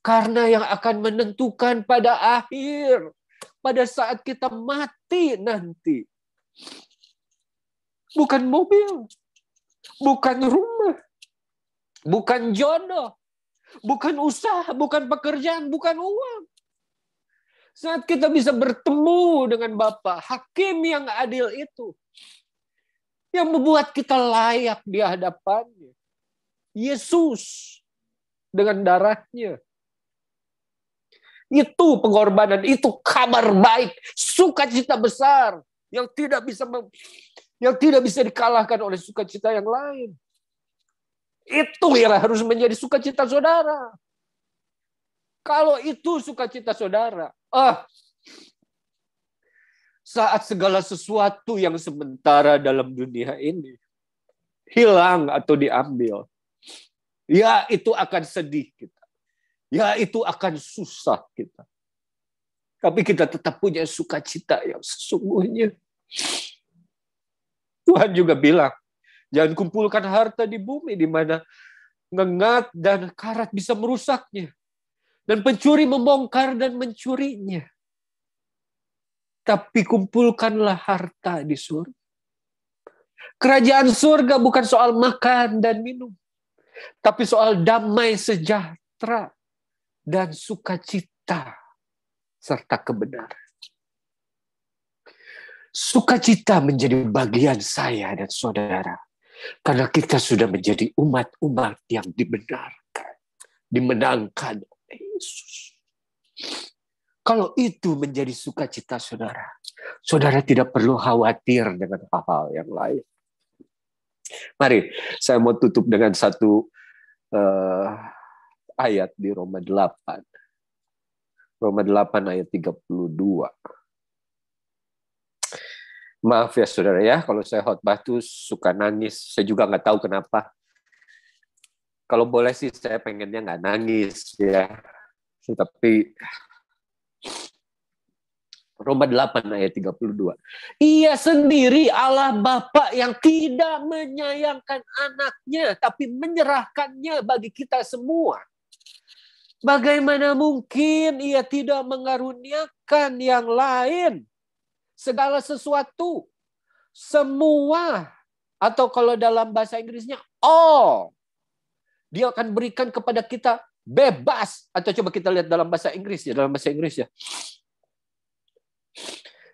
Karena yang akan menentukan pada akhir, pada saat kita mati nanti, bukan mobil, bukan rumah, bukan jodoh, bukan usaha, bukan pekerjaan, bukan uang. Saat kita bisa bertemu dengan Bapa, Hakim yang adil itu, yang membuat kita layak di hadapannya. Yesus dengan darahnya. Itu pengorbanan, itu kabar baik, sukacita besar yang tidak bisa dikalahkan oleh sukacita yang lain. Itu yang harus menjadi sukacita saudara. Kalau itu sukacita saudara, saat segala sesuatu yang sementara dalam dunia ini hilang atau diambil, ya itu akan sedih kita. Ya itu akan susah kita. Tapi kita tetap punya sukacita yang sesungguhnya. Tuhan juga bilang, jangan kumpulkan harta di bumi di mana ngengat dan karat bisa merusaknya. Dan pencuri membongkar dan mencurinya. Tapi kumpulkanlah harta di surga. Kerajaan surga bukan soal makan dan minum. Tapi soal damai sejahtera dan sukacita serta kebenaran. Sukacita menjadi bagian saya dan saudara. Karena kita sudah menjadi umat-umat yang dibenarkan. Dimenangkan oleh Yesus. Kalau itu menjadi sukacita saudara, saudara tidak perlu khawatir dengan hal-hal yang lain. Mari, saya mau tutup dengan satu ayat di Roma 8. Roma 8 ayat 32. Maaf ya saudara ya, kalau saya khotbah tuh suka nangis. Saya juga nggak tahu kenapa. Kalau boleh sih saya pengennya nggak nangis ya. Tapi Roma 8 ayat 32. Ia sendiri Allah Bapa yang tidak menyayangkan anaknya, tapi menyerahkannya bagi kita semua. Bagaimana mungkin ia tidak mengaruniakan yang lain? Segala sesuatu. Semua. Atau kalau dalam bahasa Inggrisnya, all. Dia akan berikan kepada kita bebas. Atau coba kita lihat dalam bahasa Inggris ya.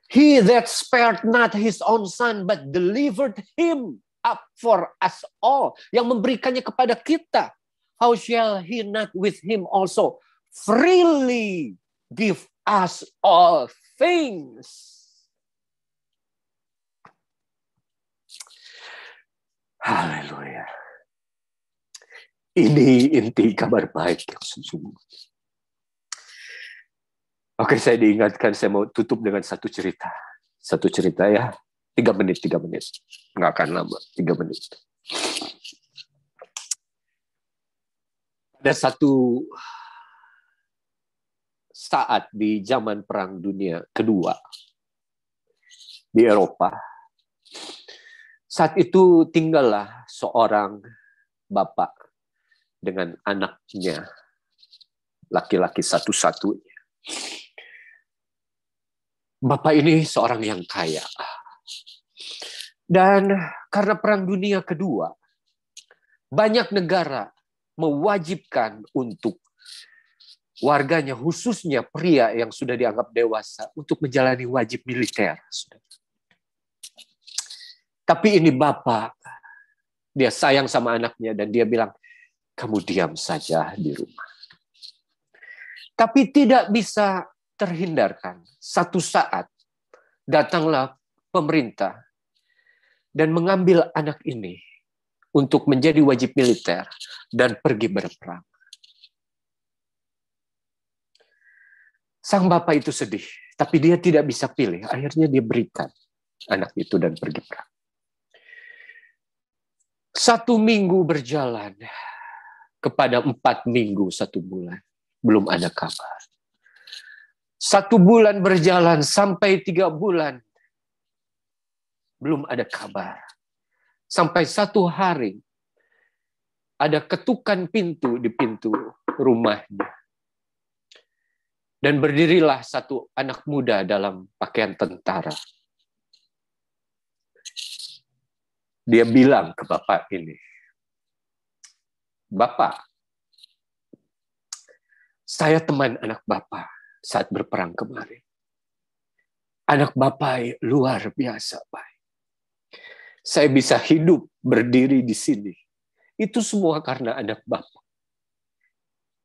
He that spared not his own son, but delivered him up for us all. Yang memberikannya kepada kita. How shall he not with him also freely give us all things? Haleluya. Ini inti kabar baik yang sesungguhnya. Oke, saya diingatkan, saya mau tutup dengan satu cerita. Satu cerita ya, 3 menit. Nggak akan lama, 3 menit. Ada satu saat di zaman Perang Dunia Kedua di Eropa. Saat itu tinggallah seorang bapak dengan anaknya, laki-laki satu-satunya. Bapak ini seorang yang kaya. Dan karena Perang Dunia Kedua, banyak negara mewajibkan untuk warganya, khususnya pria yang sudah dianggap dewasa, untuk menjalani wajib militer. Tapi ini bapak, dia sayang sama anaknya dan dia bilang, kamu diam saja di rumah. Tapi tidak bisa terhindarkan. Satu saat datanglah pemerintah dan mengambil anak ini untuk menjadi wajib militer dan pergi berperang. Sang bapak itu sedih, tapi dia tidak bisa pilih. Akhirnya dia berikan anak itu dan pergi perang. 1 minggu berjalan, kepada 4 minggu 1 bulan, belum ada kabar. 1 bulan berjalan sampai 3 bulan, belum ada kabar. Sampai 1 hari, ada ketukan pintu di pintu rumahnya. Dan berdirilah satu anak muda dalam pakaian tentara. Dia bilang ke bapak ini, "Bapak, saya teman anak bapak saat berperang kemarin. Anak bapak luar biasa baik. Saya bisa hidup berdiri di sini. Itu semua karena anak bapak.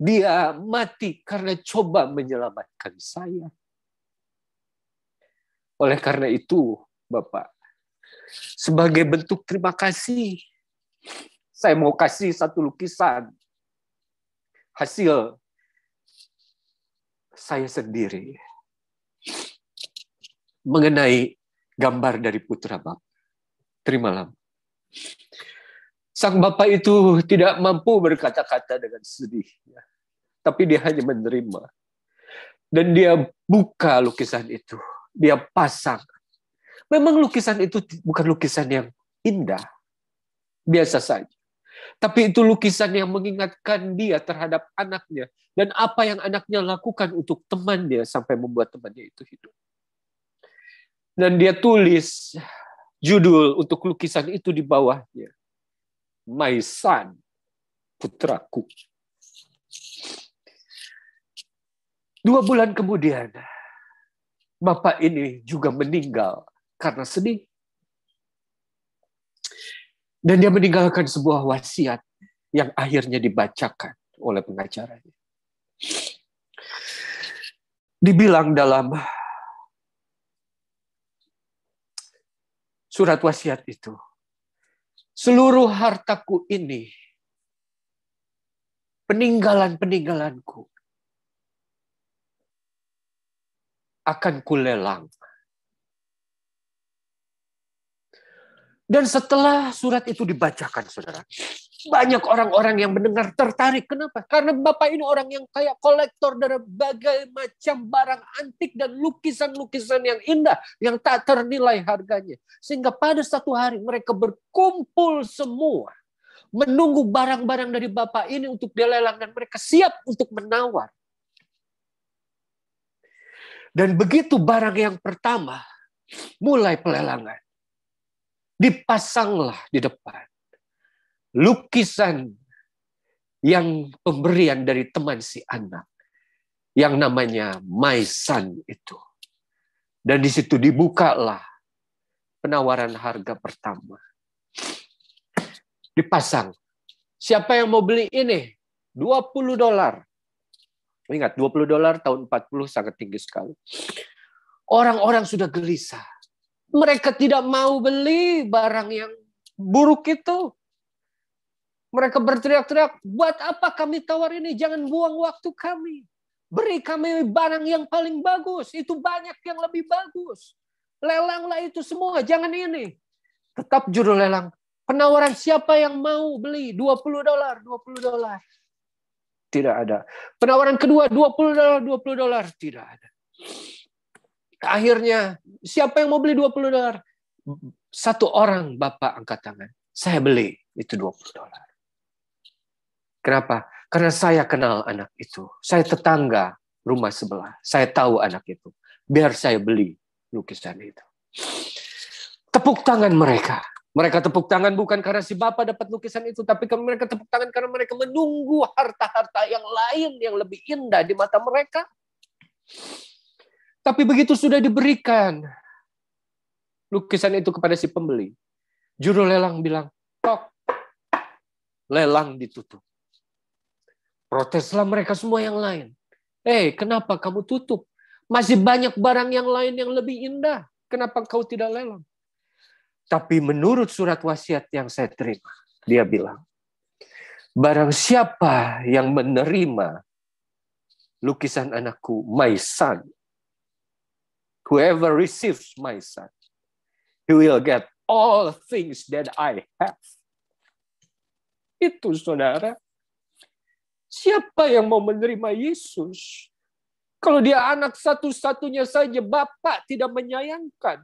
Dia mati karena coba menyelamatkan saya. Oleh karena itu, Bapak, sebagai bentuk terima kasih, saya mau kasih satu lukisan hasil saya sendiri mengenai gambar dari putra Bapak. Terimalah." Sang bapak itu tidak mampu berkata-kata dengan sedih, tapi dia hanya menerima. Dan dia buka lukisan itu, dia pasang. Memang lukisan itu bukan lukisan yang indah, biasa saja. Tapi itu lukisan yang mengingatkan dia terhadap anaknya dan apa yang anaknya lakukan untuk temannya sampai membuat temannya itu hidup. Dan dia tulis judul untuk lukisan itu di bawahnya, "My son," putraku. 2 bulan kemudian, bapak ini juga meninggal karena sedih. Dan dia meninggalkan sebuah wasiat yang akhirnya dibacakan oleh pengacaranya. Dibilang dalam surat wasiat itu, "Seluruh hartaku ini, peninggalan-peninggalanku, akan kulelang." Dan setelah surat itu dibacakan, saudara, banyak orang-orang yang mendengar tertarik. Kenapa? Karena bapak ini orang yang kayak kolektor dari berbagai macam barang antik dan lukisan-lukisan yang indah, yang tak ternilai harganya. Sehingga pada satu hari mereka berkumpul semua, menunggu barang-barang dari bapak ini untuk dilelang, dan mereka siap untuk menawar. Dan begitu barang yang pertama mulai pelelangan, dipasanglah di depan lukisan yang pemberian dari teman si anak, yang namanya My Son itu. Dan di situ dibukalah penawaran harga pertama. Dipasang. Siapa yang mau beli ini? $20. Ingat, $20 tahun 40 sangat tinggi sekali. Orang-orang sudah gelisah. Mereka tidak mau beli barang yang buruk itu. Mereka berteriak-teriak, "Buat apa kami tawar ini? Jangan buang waktu kami. Beri kami barang yang paling bagus. Itu banyak yang lebih bagus. Lelanglah itu semua, jangan ini." Tetap juru lelang. Penawaran siapa yang mau beli? $20, $20. Tidak ada. Penawaran kedua, $20, $20. Tidak ada. Akhirnya, siapa yang mau beli $20? Satu orang bapak angkat tangan. "Saya beli, itu $20. Kenapa? Karena saya kenal anak itu. Saya tetangga rumah sebelah. Saya tahu anak itu. Biar saya beli lukisan itu." Tepuk tangan mereka. Mereka tepuk tangan bukan karena si bapak dapat lukisan itu, tapi mereka tepuk tangan karena mereka menunggu harta-harta yang lain yang lebih indah di mata mereka. Tapi begitu sudah diberikan lukisan itu kepada si pembeli, juru lelang bilang, "Tok, lelang ditutup." Proteslah mereka semua yang lain. Kenapa kamu tutup? Masih banyak barang yang lain yang lebih indah. Kenapa kau tidak lelang? Tapi menurut surat wasiat yang saya terima, dia bilang, "Barang siapa yang menerima lukisan anakku, My Son, whoever receives My Son, he will get all things that I have." Itu, saudara. Siapa yang mau menerima Yesus? Kalau dia anak satu-satunya saja, Bapak tidak menyayangkan.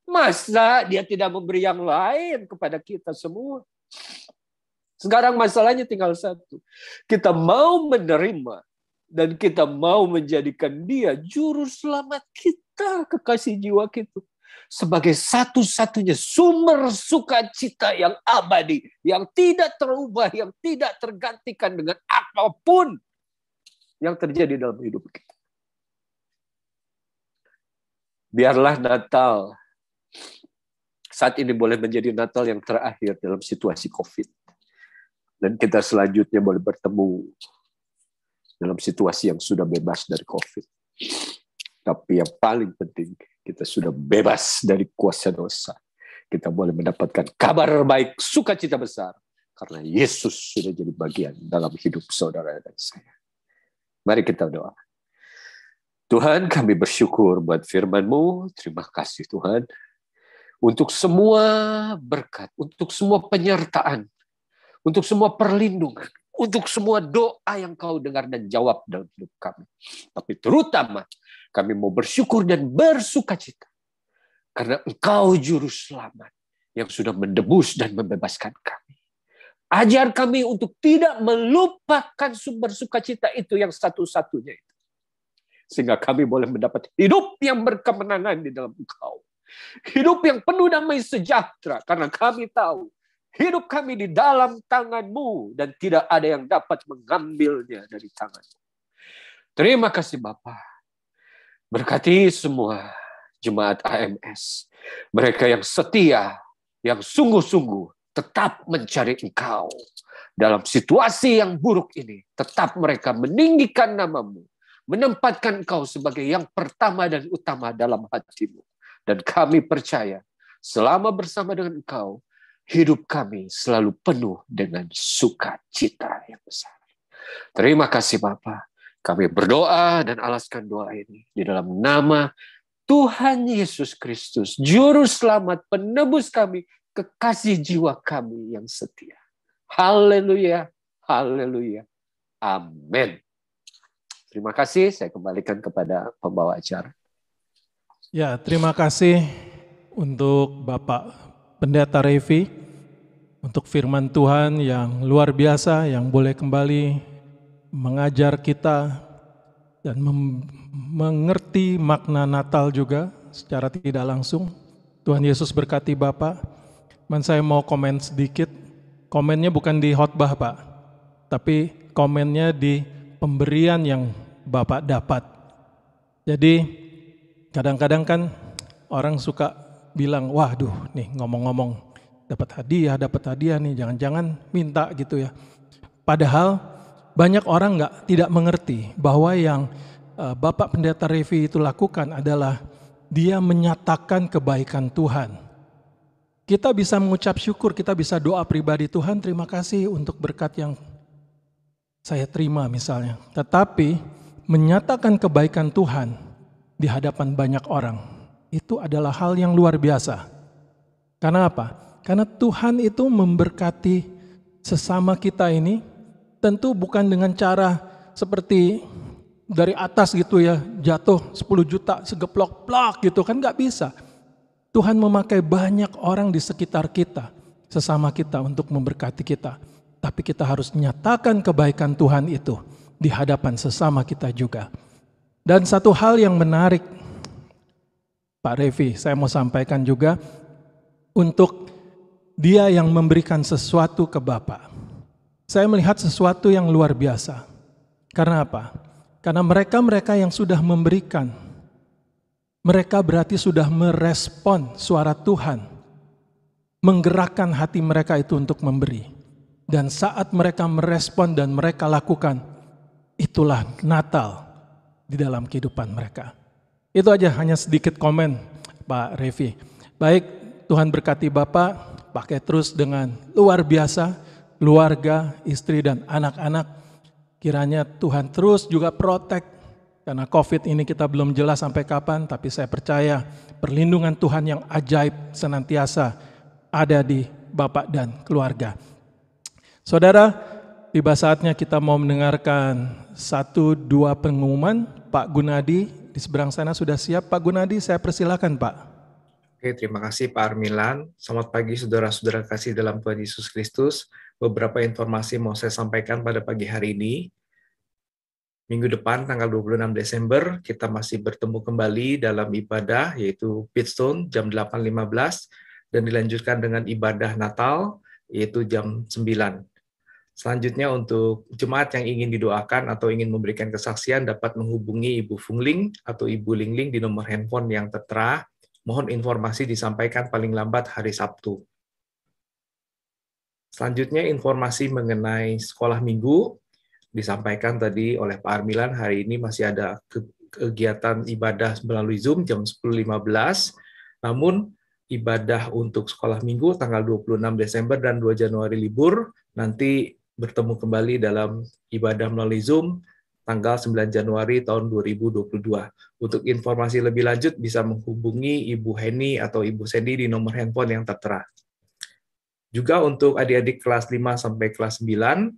Masa dia tidak memberi yang lain kepada kita semua? Sekarang masalahnya tinggal satu. Kita mau menerima Dan kita mau menjadikan dia juru selamat kita, kekasih jiwa kita, sebagai satu-satunya sumber sukacita yang abadi, yang tidak terubah, yang tidak tergantikan dengan apapun yang terjadi dalam hidup kita. Biarlah Natal saat ini boleh menjadi Natal yang terakhir dalam situasi COVID. Dan kita selanjutnya boleh bertemu dalam situasi yang sudah bebas dari COVID. Tapi yang paling penting, kita sudah bebas dari kuasa dosa. Kita boleh mendapatkan kabar baik, sukacita besar. Karena Yesus sudah jadi bagian dalam hidup saudara dan saya. Mari kita doa. Tuhan, kami bersyukur buat firman-Mu. Terima kasih Tuhan. Untuk semua berkat, untuk semua penyertaan, untuk semua perlindungan, untuk semua doa yang Kau dengar dan jawab dalam hidup kami. Tapi terutama, kami mau bersyukur dan bersukacita. Karena Engkau juru selamat yang sudah mendebus dan membebaskan kami. Ajar kami untuk tidak melupakan sumber sukacita itu yang satu-satunya itu. Sehingga kami boleh mendapat hidup yang berkemenangan di dalam Engkau. Hidup yang penuh damai sejahtera. Karena kami tahu hidup kami di dalam tangan-Mu dan tidak ada yang dapat mengambilnya dari tangan-Mu. Terima kasih Bapa. Berkati semua jemaat AMS. Mereka yang setia, yang sungguh-sungguh tetap mencari Engkau. Dalam situasi yang buruk ini, tetap mereka meninggikan nama-Mu. Menempatkan Engkau sebagai yang pertama dan utama dalam hati-Mu. Dan kami percaya, selama bersama dengan Engkau, hidup kami selalu penuh dengan sukacita yang besar. Terima kasih Bapa. Kami berdoa dan alaskan doa ini di dalam nama Tuhan Yesus Kristus, Juru Selamat, penebus kami, kekasih jiwa kami yang setia. Haleluya, haleluya, amin. Terima kasih, saya kembalikan kepada pembawa acara. Ya, terima kasih untuk Bapak Pendeta Revi, untuk firman Tuhan yang luar biasa, yang boleh kembali mengajar kita dan mengerti makna Natal juga secara tidak langsung. Tuhan Yesus berkati Bapak. Saya mau komen sedikit. Komennya bukan di khotbah Pak, tapi komennya di pemberian yang Bapak dapat. Jadi kadang-kadang kan orang suka bilang, waduh nih ngomong-ngomong dapat hadiah nih, jangan-jangan minta gitu ya. Padahal banyak orang tidak mengerti bahwa yang Bapak Pendeta Revi itu lakukan adalah dia menyatakan kebaikan Tuhan. Kita bisa mengucap syukur, kita bisa doa pribadi, Tuhan terima kasih untuk berkat yang saya terima misalnya. Tetapi menyatakan kebaikan Tuhan di hadapan banyak orang, itu adalah hal yang luar biasa. Karena apa? Karena Tuhan itu memberkati sesama kita ini, tentu bukan dengan cara seperti dari atas gitu ya, jatuh 10 juta segeplok-plok gitu kan, gak bisa. Tuhan memakai banyak orang di sekitar kita, sesama kita untuk memberkati kita. Tapi kita harus nyatakan kebaikan Tuhan itu di hadapan sesama kita juga. Dan satu hal yang menarik, Pak Revi, saya mau sampaikan juga, untuk dia yang memberikan sesuatu ke Bapak. Saya melihat sesuatu yang luar biasa. Karena apa? Karena mereka yang sudah memberikan, mereka berarti sudah merespon suara Tuhan, menggerakkan hati mereka itu untuk memberi. Dan saat mereka merespon dan mereka lakukan, itulah Natal di dalam kehidupan mereka. Itu aja, hanya sedikit komen Pak Revi. Baik, Tuhan berkati Bapak, pakai terus dengan luar biasa, keluarga, istri dan anak-anak. Kiranya Tuhan terus juga protek, karena COVID ini kita belum jelas sampai kapan, tapi saya percaya perlindungan Tuhan yang ajaib senantiasa ada di Bapak dan keluarga. Saudara, tiba saatnya kita mau mendengarkan 1-2 pengumuman. Pak Gunadi di seberang sana sudah siap. Pak Gunadi, saya persilakan Pak. Oke, terima kasih Pak Armilan. Selamat pagi saudara-saudara kasih dalam Tuhan Yesus Kristus. Beberapa informasi mau saya sampaikan pada pagi hari ini. minggu depan tanggal 26 Desember kita masih bertemu kembali dalam ibadah yaitu Pitstone jam 8.15 dan dilanjutkan dengan ibadah Natal yaitu jam 9. Selanjutnya untuk jemaat yang ingin didoakan atau ingin memberikan kesaksian dapat menghubungi Ibu Fungling atau Ibu Lingling di nomor handphone yang tertera. Mohon informasi disampaikan paling lambat hari Sabtu. Selanjutnya informasi mengenai sekolah minggu disampaikan tadi oleh Pak Armilan. Hari ini masih ada kegiatan ibadah melalui Zoom jam 10.15. Namun ibadah untuk sekolah minggu tanggal 26 Desember dan 2 Januari libur, nanti bertemu kembali dalam ibadah melalui Zoom tanggal 9 Januari tahun 2022. Untuk informasi lebih lanjut bisa menghubungi Ibu Heni atau Ibu Sandy di nomor handphone yang tertera. Juga untuk adik-adik kelas 5 sampai kelas 9,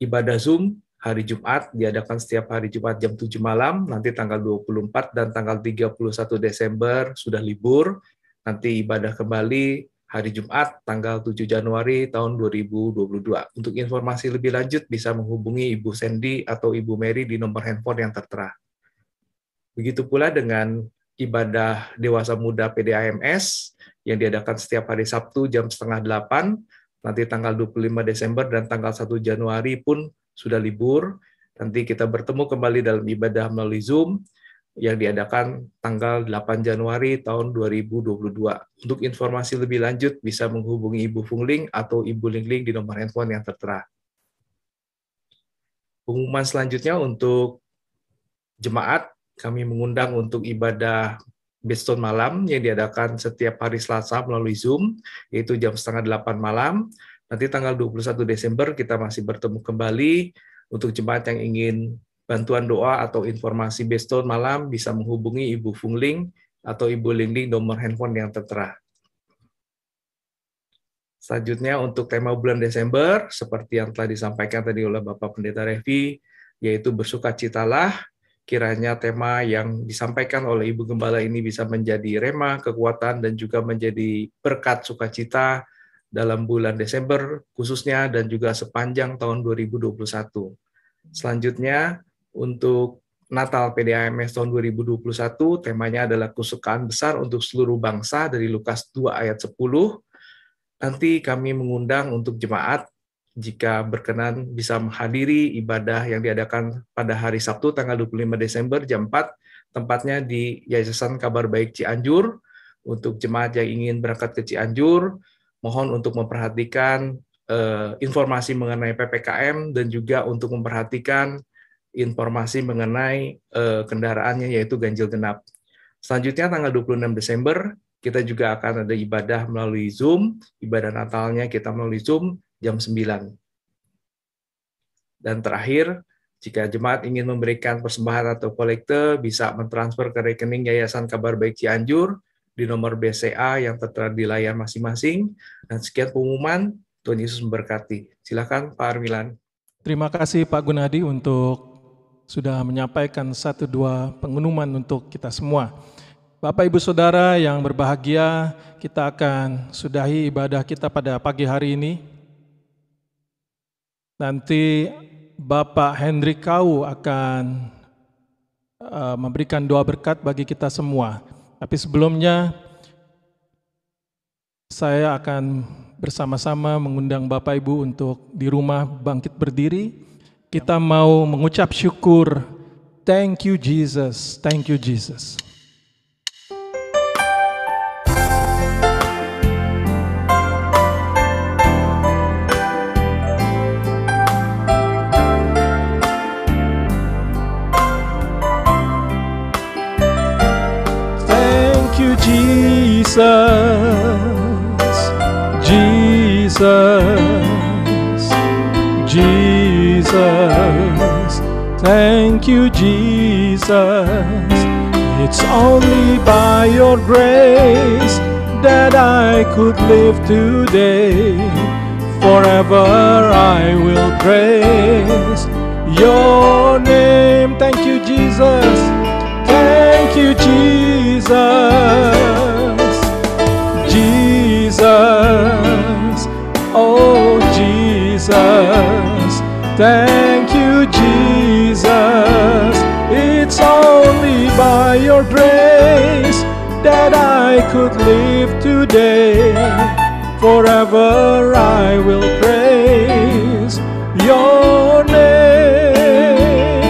ibadah Zoom hari Jumat diadakan setiap hari Jumat jam 7 malam, nanti tanggal 24 dan tanggal 31 Desember sudah libur. Nanti ibadah kembali hari Jumat tanggal 7 Januari tahun 2022. Untuk informasi lebih lanjut bisa menghubungi Ibu Sandy atau Ibu Mary di nomor handphone yang tertera. Begitu pula dengan ibadah dewasa muda PDAMS yang diadakan setiap hari Sabtu jam 7:30, nanti tanggal 25 Desember dan tanggal 1 Januari pun sudah libur. Nanti kita bertemu kembali dalam ibadah melalui Zoom yang diadakan tanggal 8 Januari tahun 2022. Untuk informasi lebih lanjut bisa menghubungi Ibu Fungling atau Ibu Lingling di nomor handphone yang tertera. Pengumuman selanjutnya untuk jemaat, kami mengundang untuk ibadah Pitstone malam yang diadakan setiap hari Selasa melalui Zoom, yaitu jam 7:30 malam. Nanti tanggal 21 Desember kita masih bertemu kembali. Untuk jemaat yang ingin bantuan doa atau informasi Pitstone malam bisa menghubungi Ibu Fungling atau Ibu Lingling nomor handphone yang tertera. Selanjutnya untuk tema bulan Desember, seperti yang telah disampaikan tadi oleh Bapak Pendeta Revi, yaitu bersukacitalah. Kiranya tema yang disampaikan oleh Ibu Gembala ini bisa menjadi rema, kekuatan, dan juga menjadi berkat sukacita dalam bulan Desember khususnya dan juga sepanjang tahun 2021. Selanjutnya, untuk Natal PDAMS tahun 2021, temanya adalah kesukaan besar untuk seluruh bangsa dari Lukas 2 ayat 10. Nanti kami mengundang untuk jemaat, jika berkenan bisa menghadiri ibadah yang diadakan pada hari Sabtu tanggal 25 Desember jam 4, tempatnya di Yayasan Kabar Baik Cianjur. Untuk jemaat yang ingin berangkat ke Cianjur, mohon untuk memperhatikan informasi mengenai PPKM dan juga untuk memperhatikan informasi mengenai kendaraannya yaitu ganjil genap. Selanjutnya tanggal 26 Desember kita juga akan ada ibadah melalui Zoom, ibadah Natalnya kita melalui Zoom jam 9. Dan terakhir, jika jemaat ingin memberikan persembahan atau kolekte bisa mentransfer ke rekening Yayasan Kabar Baik Cianjur di nomor BCA yang tertera di layar masing-masing. Dan sekian pengumuman, Tuhan Yesus memberkati. Silakan Pak Armilan. Terima kasih Pak Gunadi untuk sudah menyampaikan 1-2 pengumuman untuk kita semua. Bapak Ibu Saudara yang berbahagia, kita akan sudahi ibadah kita pada pagi hari ini. Nanti Bapak Hendri Kau akan memberikan doa berkat bagi kita semua. Tapi sebelumnya saya akan bersama-sama mengundang Bapak Ibu untuk di rumah bangkit berdiri. Kita mau mengucap syukur. Thank you Jesus, thank you Jesus. Thank you Jesus, Jesus, Jesus. Thank you Jesus. It's only by your grace that I could live today. Forever I will praise your name. Thank you Jesus. Thank you Jesus. Jesus. Oh Jesus. Thank you Jesus. I could live today, forever I will praise your name.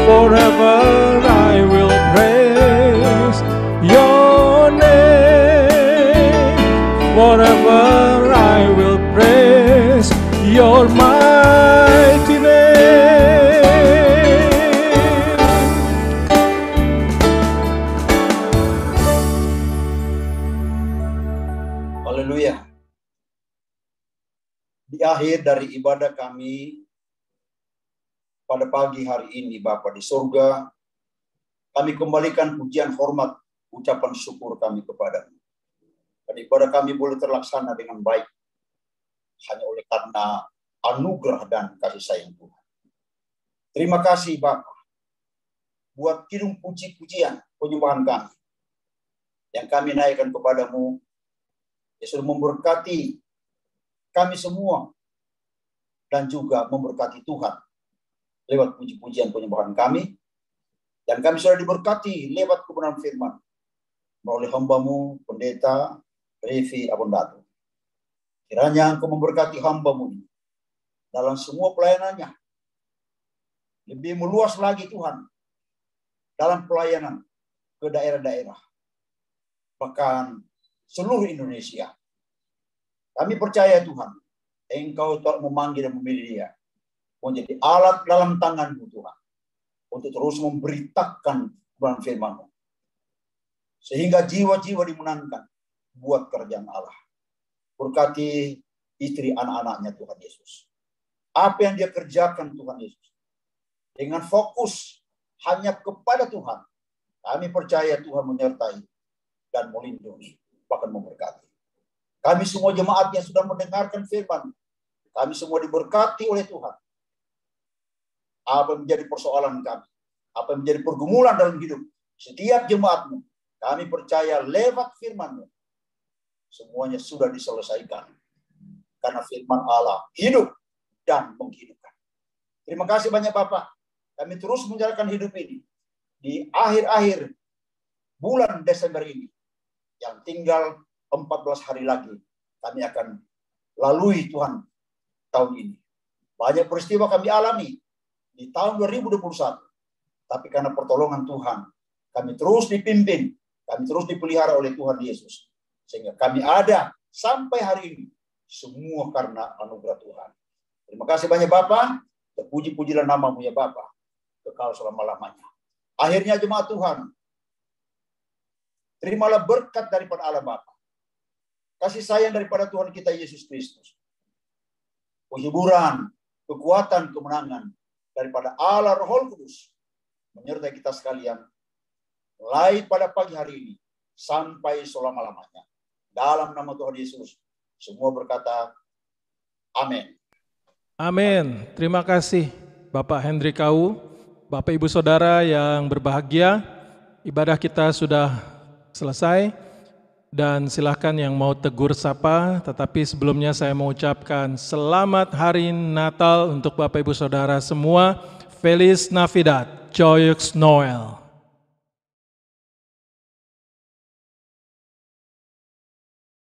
Forever I will praise your name. Forever I will praise your mighty name. Haleluya. Di akhir dari ibadah kami pada pagi hari ini, Bapa di surga, kami kembalikan pujian, hormat, ucapan syukur kami kepadamu. Dan ibadah kami boleh terlaksana dengan baik hanya oleh karena anugerah dan kasih sayang Tuhan. Terima kasih Bapa buat kidung puji-pujian penyembahan kami yang kami naikkan kepadamu, yang sudah memberkati kami semua dan juga memberkati Tuhan lewat puji-pujian penyembahan kami, dan kami sudah diberkati lewat kebenaran firman melalui hamba-Mu Pendeta Revi Abondato. Kiranya Engkau memberkati hamba-Mu ini dalam semua pelayanannya, lebih meluas lagi Tuhan dalam pelayanan ke daerah-daerah, bahkan seluruh Indonesia. Kami percaya Tuhan, Engkau telah memanggil dan memilih dia menjadi alat dalam tangan-Mu Tuhan, untuk terus memberitakan kebenaran firman-Mu, sehingga jiwa-jiwa dimenangkan buat kerajaan Allah. Berkati istri anak-anaknya Tuhan Yesus. Apa yang dia kerjakan Tuhan Yesus, dengan fokus hanya kepada Tuhan, kami percaya Tuhan menyertai dan melindungi, bahkan memberkati. Kami semua jemaat yang sudah mendengarkan firman, kami semua diberkati oleh Tuhan. Apa yang menjadi persoalan kami, apa yang menjadi pergumulan dalam hidup setiap jemaat-Mu, kami percaya lewat firman-Mu, semuanya sudah diselesaikan. Karena firman Allah hidup dan menghidupkan. Terima kasih banyak Bapak. Kami terus menjalankan hidup ini di akhir-akhir bulan Desember ini, yang tinggal 14 hari lagi kami akan lalui Tuhan tahun ini. Banyak peristiwa kami alami di tahun 2021. Tapi karena pertolongan Tuhan, kami terus dipimpin, kami terus dipelihara oleh Tuhan Yesus. Sehingga kami ada sampai hari ini, semua karena anugerah Tuhan. Terima kasih banyak Bapak, terpuji-pujilah nama-Mu ya Bapak, kekal selama-lamanya. Akhirnya jemaat Tuhan, terimalah berkat daripada Allah Bapa, kasih sayang daripada Tuhan kita Yesus Kristus, penghiburan, kekuatan, kemenangan daripada Allah Roh Kudus menyertai kita sekalian, mulai pada pagi hari ini sampai selama-lamanya. Dalam nama Tuhan Yesus, semua berkata, amin. Amin. Terima kasih Bapak Hendrik Kau, Bapak Ibu Saudara yang berbahagia. Ibadah kita sudah selesai, dan silakan yang mau tegur sapa. Tetapi sebelumnya saya mau ucapkan selamat hari Natal untuk Bapak Ibu Saudara semua. Feliz Navidad, Joyeux Noel.